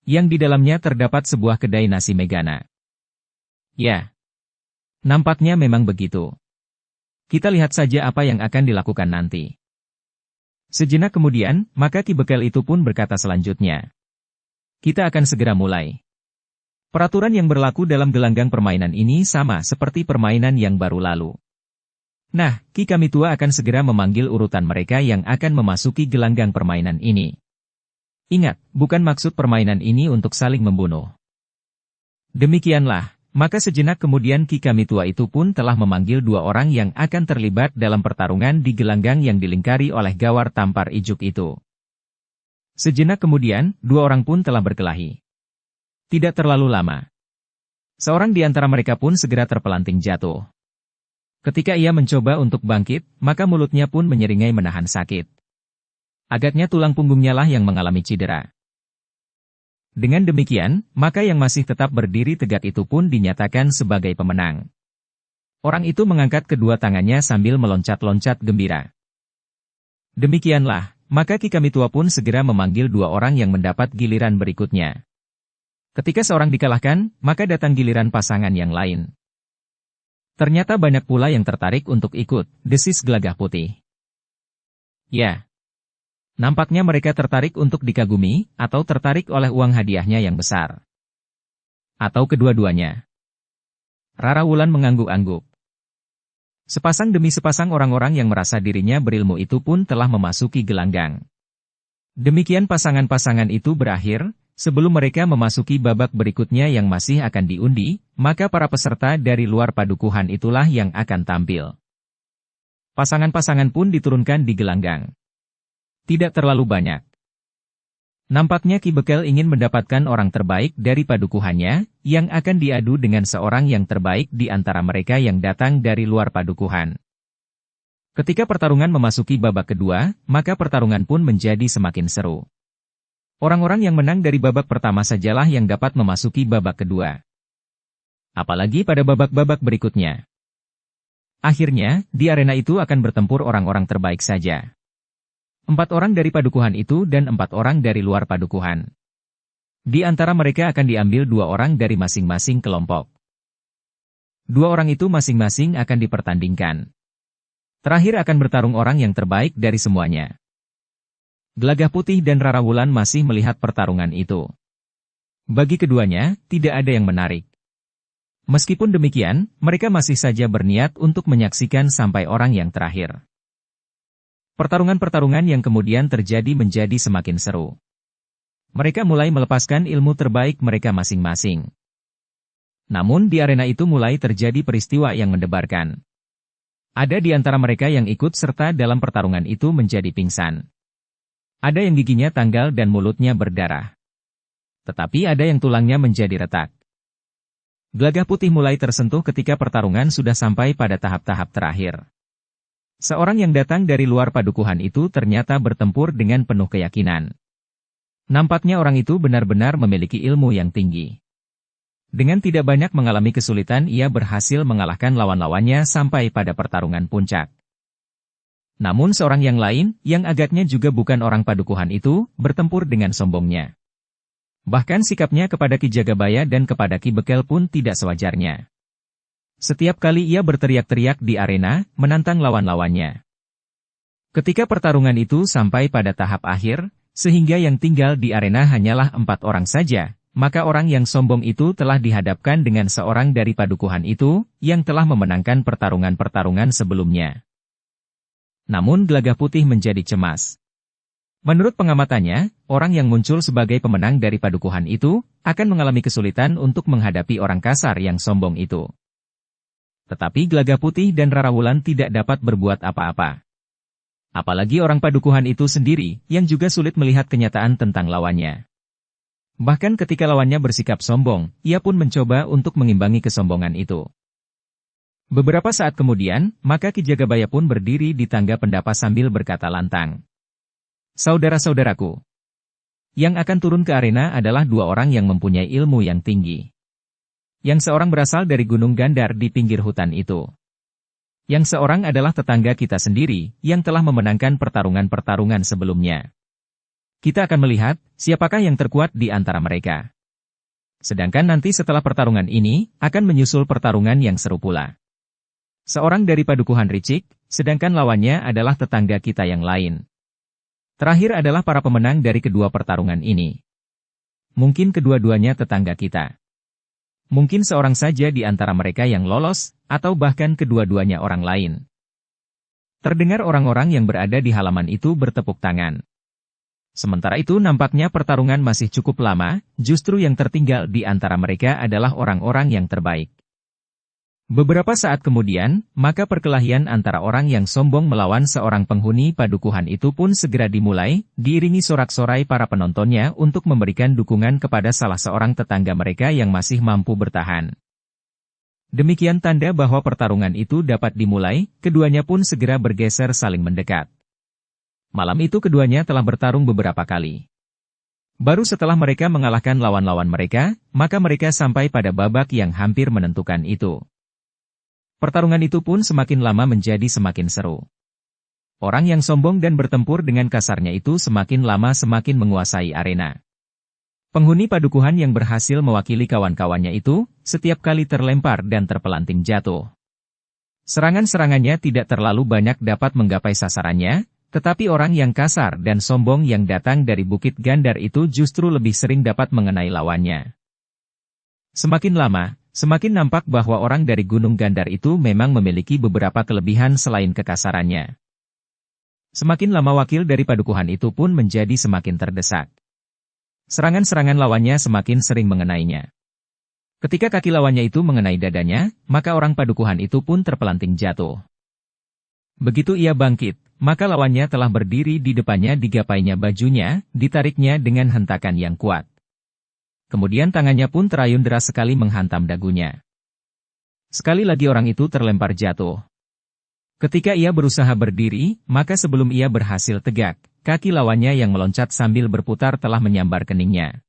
Yang di dalamnya terdapat sebuah kedai nasi Megana. Ya. Nampaknya memang begitu. Kita lihat saja apa yang akan dilakukan nanti. Sejenak kemudian, maka Ki Bekel itu pun berkata selanjutnya. Kita akan segera mulai. Peraturan yang berlaku dalam gelanggang permainan ini sama seperti permainan yang baru lalu. Nah, Ki Kamitua akan segera memanggil urutan mereka yang akan memasuki gelanggang permainan ini. Ingat, bukan maksud permainan ini untuk saling membunuh. Demikianlah. Maka sejenak kemudian Ki Kamitua itu pun telah memanggil dua orang yang akan terlibat dalam pertarungan di gelanggang yang dilingkari oleh gawar tampar ijuk itu. Sejenak kemudian, dua orang pun telah berkelahi. Tidak terlalu lama. Seorang di antara mereka pun segera terpelanting jatuh. Ketika ia mencoba untuk bangkit, maka mulutnya pun menyeringai menahan sakit. Agaknya tulang punggungnya lah yang mengalami cedera. Dengan demikian, maka yang masih tetap berdiri tegak itu pun dinyatakan sebagai pemenang. Orang itu mengangkat kedua tangannya sambil meloncat-loncat gembira. Demikianlah, maka Ki Kamitua pun segera memanggil dua orang yang mendapat giliran berikutnya. Ketika seorang dikalahkan, maka datang giliran pasangan yang lain. Ternyata banyak pula yang tertarik untuk ikut, desis Gelagah Putih. Ya. Nampaknya mereka tertarik untuk dikagumi, atau tertarik oleh uang hadiahnya yang besar. Atau kedua-duanya. Rarawulan mengangguk-angguk. Sepasang demi sepasang orang-orang yang merasa dirinya berilmu itu pun telah memasuki gelanggang. Demikian pasangan-pasangan itu berakhir, sebelum mereka memasuki babak berikutnya yang masih akan diundi, maka para peserta dari luar padukuhan itulah yang akan tampil. Pasangan-pasangan pun diturunkan di gelanggang. Tidak terlalu banyak. Nampaknya Ki Bekel ingin mendapatkan orang terbaik dari padukuhannya, yang akan diadu dengan seorang yang terbaik di antara mereka yang datang dari luar padukuhan. Ketika pertarungan memasuki babak kedua, maka pertarungan pun menjadi semakin seru. Orang-orang yang menang dari babak pertama sajalah yang dapat memasuki babak kedua. Apalagi pada babak-babak berikutnya. Akhirnya, di arena itu akan bertempur orang-orang terbaik saja. 4 orang dari padukuhan itu dan 4 orang dari luar padukuhan. Di antara mereka akan diambil 2 orang dari masing-masing kelompok. 2 orang itu masing-masing akan dipertandingkan. Terakhir akan bertarung orang yang terbaik dari semuanya. Gelagah Putih dan Rarawulan masih melihat pertarungan itu. Bagi keduanya, tidak ada yang menarik. Meskipun demikian, mereka masih saja berniat untuk menyaksikan sampai orang yang terakhir. Pertarungan-pertarungan yang kemudian terjadi menjadi semakin seru. Mereka mulai melepaskan ilmu terbaik mereka masing-masing. Namun di arena itu mulai terjadi peristiwa yang mendebarkan. Ada di antara mereka yang ikut serta dalam pertarungan itu menjadi pingsan. Ada yang giginya tanggal dan mulutnya berdarah. Tetapi ada yang tulangnya menjadi retak. Gelagah Putih mulai tersentuh ketika pertarungan sudah sampai pada tahap-tahap terakhir. Seorang yang datang dari luar padukuhan itu ternyata bertempur dengan penuh keyakinan. Nampaknya orang itu benar-benar memiliki ilmu yang tinggi. Dengan tidak banyak mengalami kesulitan ia berhasil mengalahkan lawan-lawannya sampai pada pertarungan puncak. Namun seorang yang lain, yang agaknya juga bukan orang padukuhan itu, bertempur dengan sombongnya. Bahkan sikapnya kepada Ki Jagabaya dan kepada Ki Bekel pun tidak sewajarnya. Setiap kali ia berteriak-teriak di arena, menantang lawan-lawannya. Ketika pertarungan itu sampai pada tahap akhir, sehingga yang tinggal di arena hanyalah 4 orang saja, maka orang yang sombong itu telah dihadapkan dengan seorang dari padukuhan itu, yang telah memenangkan pertarungan-pertarungan sebelumnya. Namun Gelagah Putih menjadi cemas. Menurut pengamatannya, orang yang muncul sebagai pemenang dari padukuhan itu, akan mengalami kesulitan untuk menghadapi orang kasar yang sombong itu. Tetapi Gelagah Putih dan Rarawulan tidak dapat berbuat apa-apa. Apalagi orang padukuhan itu sendiri, yang juga sulit melihat kenyataan tentang lawannya. Bahkan ketika lawannya bersikap sombong, ia pun mencoba untuk mengimbangi kesombongan itu. Beberapa saat kemudian, maka Ki Jagabaya pun berdiri di tangga pendapa sambil berkata lantang. Saudara-saudaraku, yang akan turun ke arena adalah 2 orang yang mempunyai ilmu yang tinggi. Yang seorang berasal dari Gunung Gandar di pinggir hutan itu. Yang seorang adalah tetangga kita sendiri, yang telah memenangkan pertarungan-pertarungan sebelumnya. Kita akan melihat, siapakah yang terkuat di antara mereka. Sedangkan nanti setelah pertarungan ini, akan menyusul pertarungan yang seru pula. Seorang dari padukuhan Ricik, sedangkan lawannya adalah tetangga kita yang lain. Terakhir adalah para pemenang dari kedua pertarungan ini. Mungkin kedua-duanya tetangga kita. Mungkin seorang saja di antara mereka yang lolos, atau bahkan kedua-duanya orang lain. Terdengar orang-orang yang berada di halaman itu bertepuk tangan. Sementara itu nampaknya pertarungan masih cukup lama, justru yang tertinggal di antara mereka adalah orang-orang yang terbaik. Beberapa saat kemudian, maka perkelahian antara orang yang sombong melawan seorang penghuni padukuhan itu pun segera dimulai, diiringi sorak-sorai para penontonnya untuk memberikan dukungan kepada salah seorang tetangga mereka yang masih mampu bertahan. Demikian tanda bahwa pertarungan itu dapat dimulai, keduanya pun segera bergeser saling mendekat. Malam itu keduanya telah bertarung beberapa kali. Baru setelah mereka mengalahkan lawan-lawan mereka, maka mereka sampai pada babak yang hampir menentukan itu. Pertarungan itu pun semakin lama menjadi semakin seru. Orang yang sombong dan bertempur dengan kasarnya itu semakin lama semakin menguasai arena. Penghuni padukuhan yang berhasil mewakili kawan-kawannya itu, setiap kali terlempar dan terpelanting jatuh. Serangan-serangannya tidak terlalu banyak dapat menggapai sasarannya, tetapi orang yang kasar dan sombong yang datang dari Bukit Gandar itu justru lebih sering dapat mengenai lawannya. Semakin lama, semakin nampak bahwa orang dari Gunung Gandar itu memang memiliki beberapa kelebihan selain kekasarannya. Semakin lama wakil dari padukuhan itu pun menjadi semakin terdesak. Serangan-serangan lawannya semakin sering mengenainya. Ketika kaki lawannya itu mengenai dadanya, maka orang padukuhan itu pun terpelanting jatuh. Begitu ia bangkit, maka lawannya telah berdiri di depannya, digapainya bajunya, ditariknya dengan hentakan yang kuat. Kemudian tangannya pun terayun deras sekali menghantam dagunya. Sekali lagi orang itu terlempar jatuh. Ketika ia berusaha berdiri, maka sebelum ia berhasil tegak, kaki lawannya yang meloncat sambil berputar telah menyambar keningnya.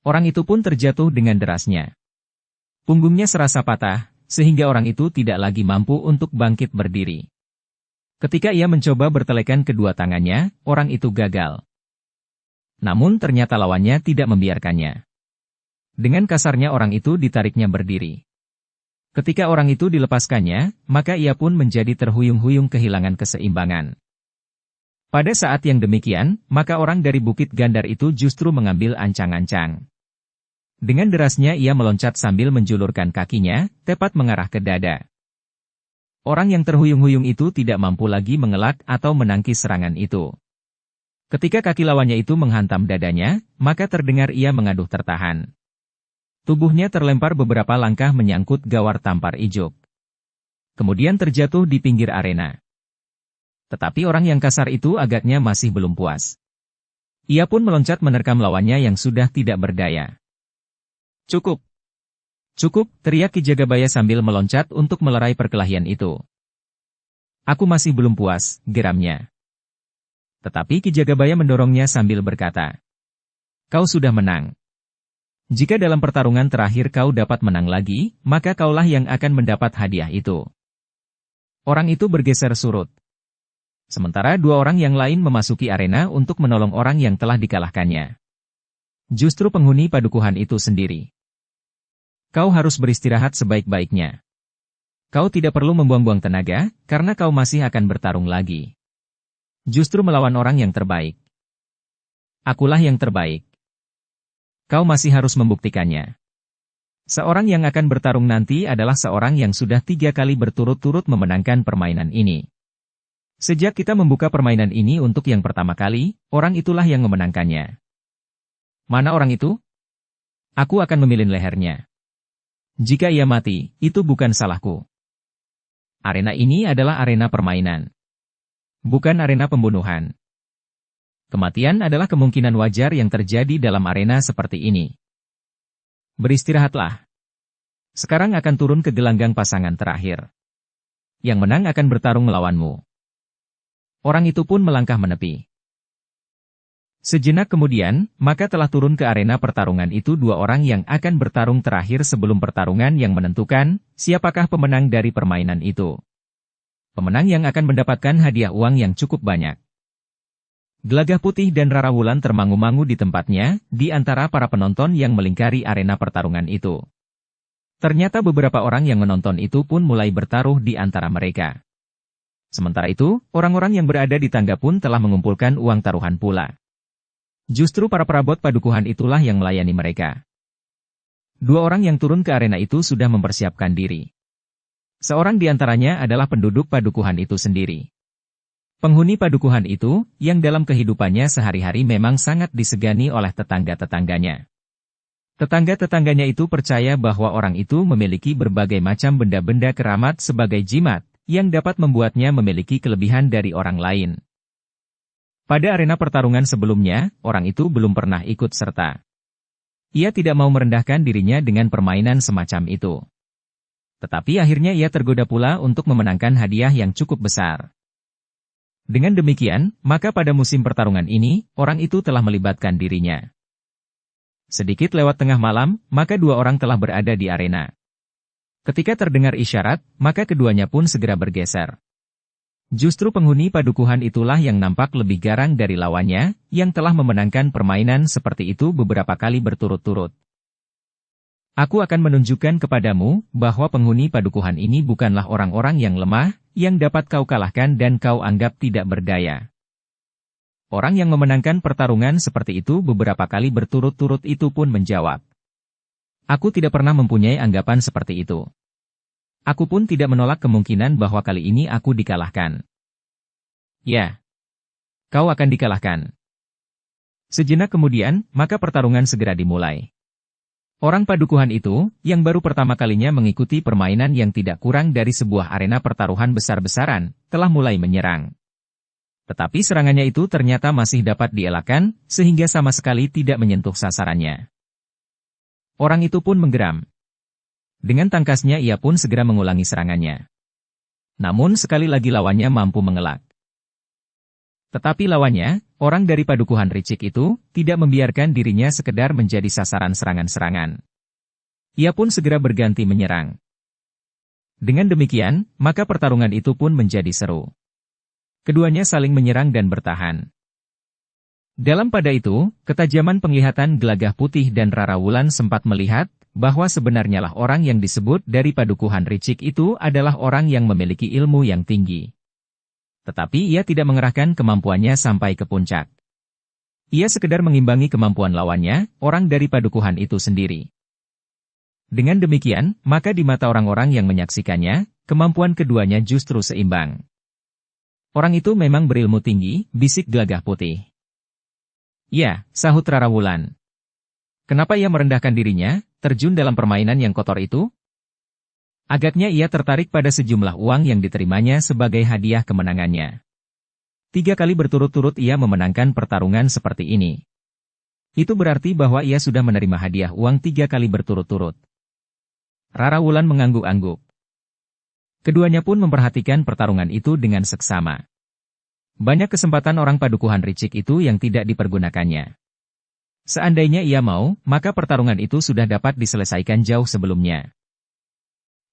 Orang itu pun terjatuh dengan derasnya. Punggungnya serasa patah, sehingga orang itu tidak lagi mampu untuk bangkit berdiri. Ketika ia mencoba bertelekan kedua tangannya, orang itu gagal. Namun ternyata lawannya tidak membiarkannya. Dengan kasarnya orang itu ditariknya berdiri. Ketika orang itu dilepaskannya, maka ia pun menjadi terhuyung-huyung kehilangan keseimbangan. Pada saat yang demikian, maka orang dari Bukit Gandar itu justru mengambil ancang-ancang. Dengan derasnya ia meloncat sambil menjulurkan kakinya, tepat mengarah ke dada. Orang yang terhuyung-huyung itu tidak mampu lagi mengelak atau menangkis serangan itu. Ketika kaki lawannya itu menghantam dadanya, maka terdengar ia mengaduh tertahan. Tubuhnya terlempar beberapa langkah menyangkut gawar tampar ijuk. Kemudian terjatuh di pinggir arena. Tetapi orang yang kasar itu agaknya masih belum puas. Ia pun meloncat menerkam lawannya yang sudah tidak berdaya. Cukup! Cukup, teriak Ki Jagabaya sambil meloncat untuk melerai perkelahian itu. Aku masih belum puas, geramnya. Tetapi Ki Jagabaya mendorongnya sambil berkata, kau sudah menang. Jika dalam pertarungan terakhir kau dapat menang lagi, maka kaulah yang akan mendapat hadiah itu. Orang itu bergeser surut. Sementara 2 orang yang lain memasuki arena untuk menolong orang yang telah dikalahkannya. Justru penghuni padukuhan itu sendiri. Kau harus beristirahat sebaik-baiknya. Kau tidak perlu membuang-buang tenaga, karena kau masih akan bertarung lagi. Justru melawan orang yang terbaik. Akulah yang terbaik. Kau masih harus membuktikannya. Seorang yang akan bertarung nanti adalah seorang yang sudah 3 kali berturut-turut memenangkan permainan ini. Sejak kita membuka permainan ini untuk yang pertama kali, orang itulah yang memenangkannya. Mana orang itu? Aku akan memilih lehernya. Jika ia mati, itu bukan salahku. Arena ini adalah arena permainan. Bukan arena pembunuhan. Kematian adalah kemungkinan wajar yang terjadi dalam arena seperti ini. Beristirahatlah. Sekarang akan turun ke gelanggang pasangan terakhir. Yang menang akan bertarung melawanmu. Orang itu pun melangkah menepi. Sejenak kemudian, maka telah turun ke arena pertarungan itu 2 orang yang akan bertarung terakhir sebelum pertarungan yang menentukan siapakah pemenang dari permainan itu. Pemenang yang akan mendapatkan hadiah uang yang cukup banyak. Gelagah Putih dan Rara Wulan termangu-mangu di tempatnya, di antara para penonton yang melingkari arena pertarungan itu. Ternyata beberapa orang yang menonton itu pun mulai bertaruh di antara mereka. Sementara itu, orang-orang yang berada di tangga pun telah mengumpulkan uang taruhan pula. Justru para perabot padukuhan itulah yang melayani mereka. 2 orang yang turun ke arena itu sudah mempersiapkan diri. Seorang di antaranya adalah penduduk padukuhan itu sendiri. Penghuni padukuhan itu, yang dalam kehidupannya sehari-hari memang sangat disegani oleh tetangga-tetangganya. Tetangga-tetangganya itu percaya bahwa orang itu memiliki berbagai macam benda-benda keramat sebagai jimat, yang dapat membuatnya memiliki kelebihan dari orang lain. Pada arena pertarungan sebelumnya, orang itu belum pernah ikut serta. Ia tidak mau merendahkan dirinya dengan permainan semacam itu. Tetapi akhirnya ia tergoda pula untuk memenangkan hadiah yang cukup besar. Dengan demikian, maka pada musim pertarungan ini, orang itu telah melibatkan dirinya. Sedikit lewat tengah malam, maka 2 orang telah berada di arena. Ketika terdengar isyarat, maka keduanya pun segera bergeser. Justru penghuni padukuhan itulah yang nampak lebih garang dari lawannya, yang telah memenangkan permainan seperti itu beberapa kali berturut-turut. Aku akan menunjukkan kepadamu bahwa penghuni padukuhan ini bukanlah orang-orang yang lemah, yang dapat kau kalahkan dan kau anggap tidak berdaya. Orang yang memenangkan pertarungan seperti itu beberapa kali berturut-turut itu pun menjawab. Aku tidak pernah mempunyai anggapan seperti itu. Aku pun tidak menolak kemungkinan bahwa kali ini aku dikalahkan. Ya, kau akan dikalahkan. Sejenak kemudian, maka pertarungan segera dimulai. Orang padukuhan itu, yang baru pertama kalinya mengikuti permainan yang tidak kurang dari sebuah arena pertaruhan besar-besaran, telah mulai menyerang. Tetapi serangannya itu ternyata masih dapat dielakkan, sehingga sama sekali tidak menyentuh sasarannya. Orang itu pun menggeram. Dengan tangkasnya ia pun segera mengulangi serangannya. Namun sekali lagi lawannya mampu mengelak. Tetapi lawannya, orang dari padukuhan Ricik itu, tidak membiarkan dirinya sekedar menjadi sasaran serangan-serangan. Ia pun segera berganti menyerang. Dengan demikian, maka pertarungan itu pun menjadi seru. Keduanya saling menyerang dan bertahan. Dalam pada itu, ketajaman penglihatan Gelagah Putih dan Rara Wulan sempat melihat, bahwa sebenarnya lah orang yang disebut dari padukuhan Ricik itu adalah orang yang memiliki ilmu yang tinggi. Tetapi ia tidak mengerahkan kemampuannya sampai ke puncak. Ia sekedar mengimbangi kemampuan lawannya, orang dari padukuhan itu sendiri. Dengan demikian, maka di mata orang-orang yang menyaksikannya, kemampuan keduanya justru seimbang. Orang itu memang berilmu tinggi, bisik Gelagah Putih. Ya, sahut Rara Wulan. Kenapa ia merendahkan dirinya, terjun dalam permainan yang kotor itu? Agaknya ia tertarik pada sejumlah uang yang diterimanya sebagai hadiah kemenangannya. 3 kali berturut-turut ia memenangkan pertarungan seperti ini. Itu berarti bahwa ia sudah menerima hadiah uang 3 kali berturut-turut. Rara Wulan mengangguk-angguk. Keduanya pun memperhatikan pertarungan itu dengan seksama. Banyak kesempatan orang padukuhan Ricik itu yang tidak dipergunakannya. Seandainya ia mau, maka pertarungan itu sudah dapat diselesaikan jauh sebelumnya.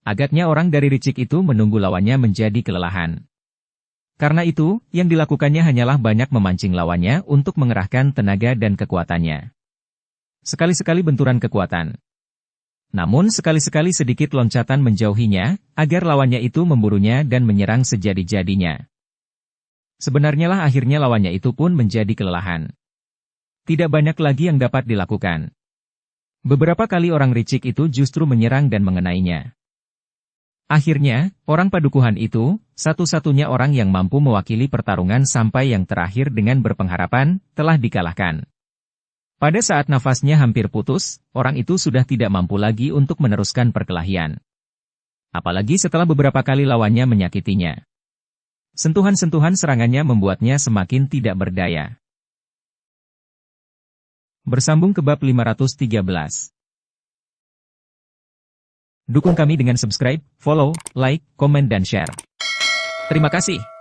Agaknya orang dari Ricik itu menunggu lawannya menjadi kelelahan. Karena itu, yang dilakukannya hanyalah banyak memancing lawannya untuk mengerahkan tenaga dan kekuatannya. Sekali-sekali benturan kekuatan. Namun sekali-sekali sedikit loncatan menjauhinya, agar lawannya itu memburunya dan menyerang sejadi-jadinya. Sebenarnya lah akhirnya lawannya itu pun menjadi kelelahan. Tidak banyak lagi yang dapat dilakukan. Beberapa kali orang licik itu justru menyerang dan mengenainya. Akhirnya, orang padukuhan itu, satu-satunya orang yang mampu mewakili pertarungan sampai yang terakhir dengan berpengharapan, telah dikalahkan. Pada saat nafasnya hampir putus, orang itu sudah tidak mampu lagi untuk meneruskan perkelahian. Apalagi setelah beberapa kali lawannya menyakitinya. Sentuhan-sentuhan serangannya membuatnya semakin tidak berdaya. Bersambung ke bab 513. Dukung kami dengan subscribe, follow, like, komen dan share. Terima kasih.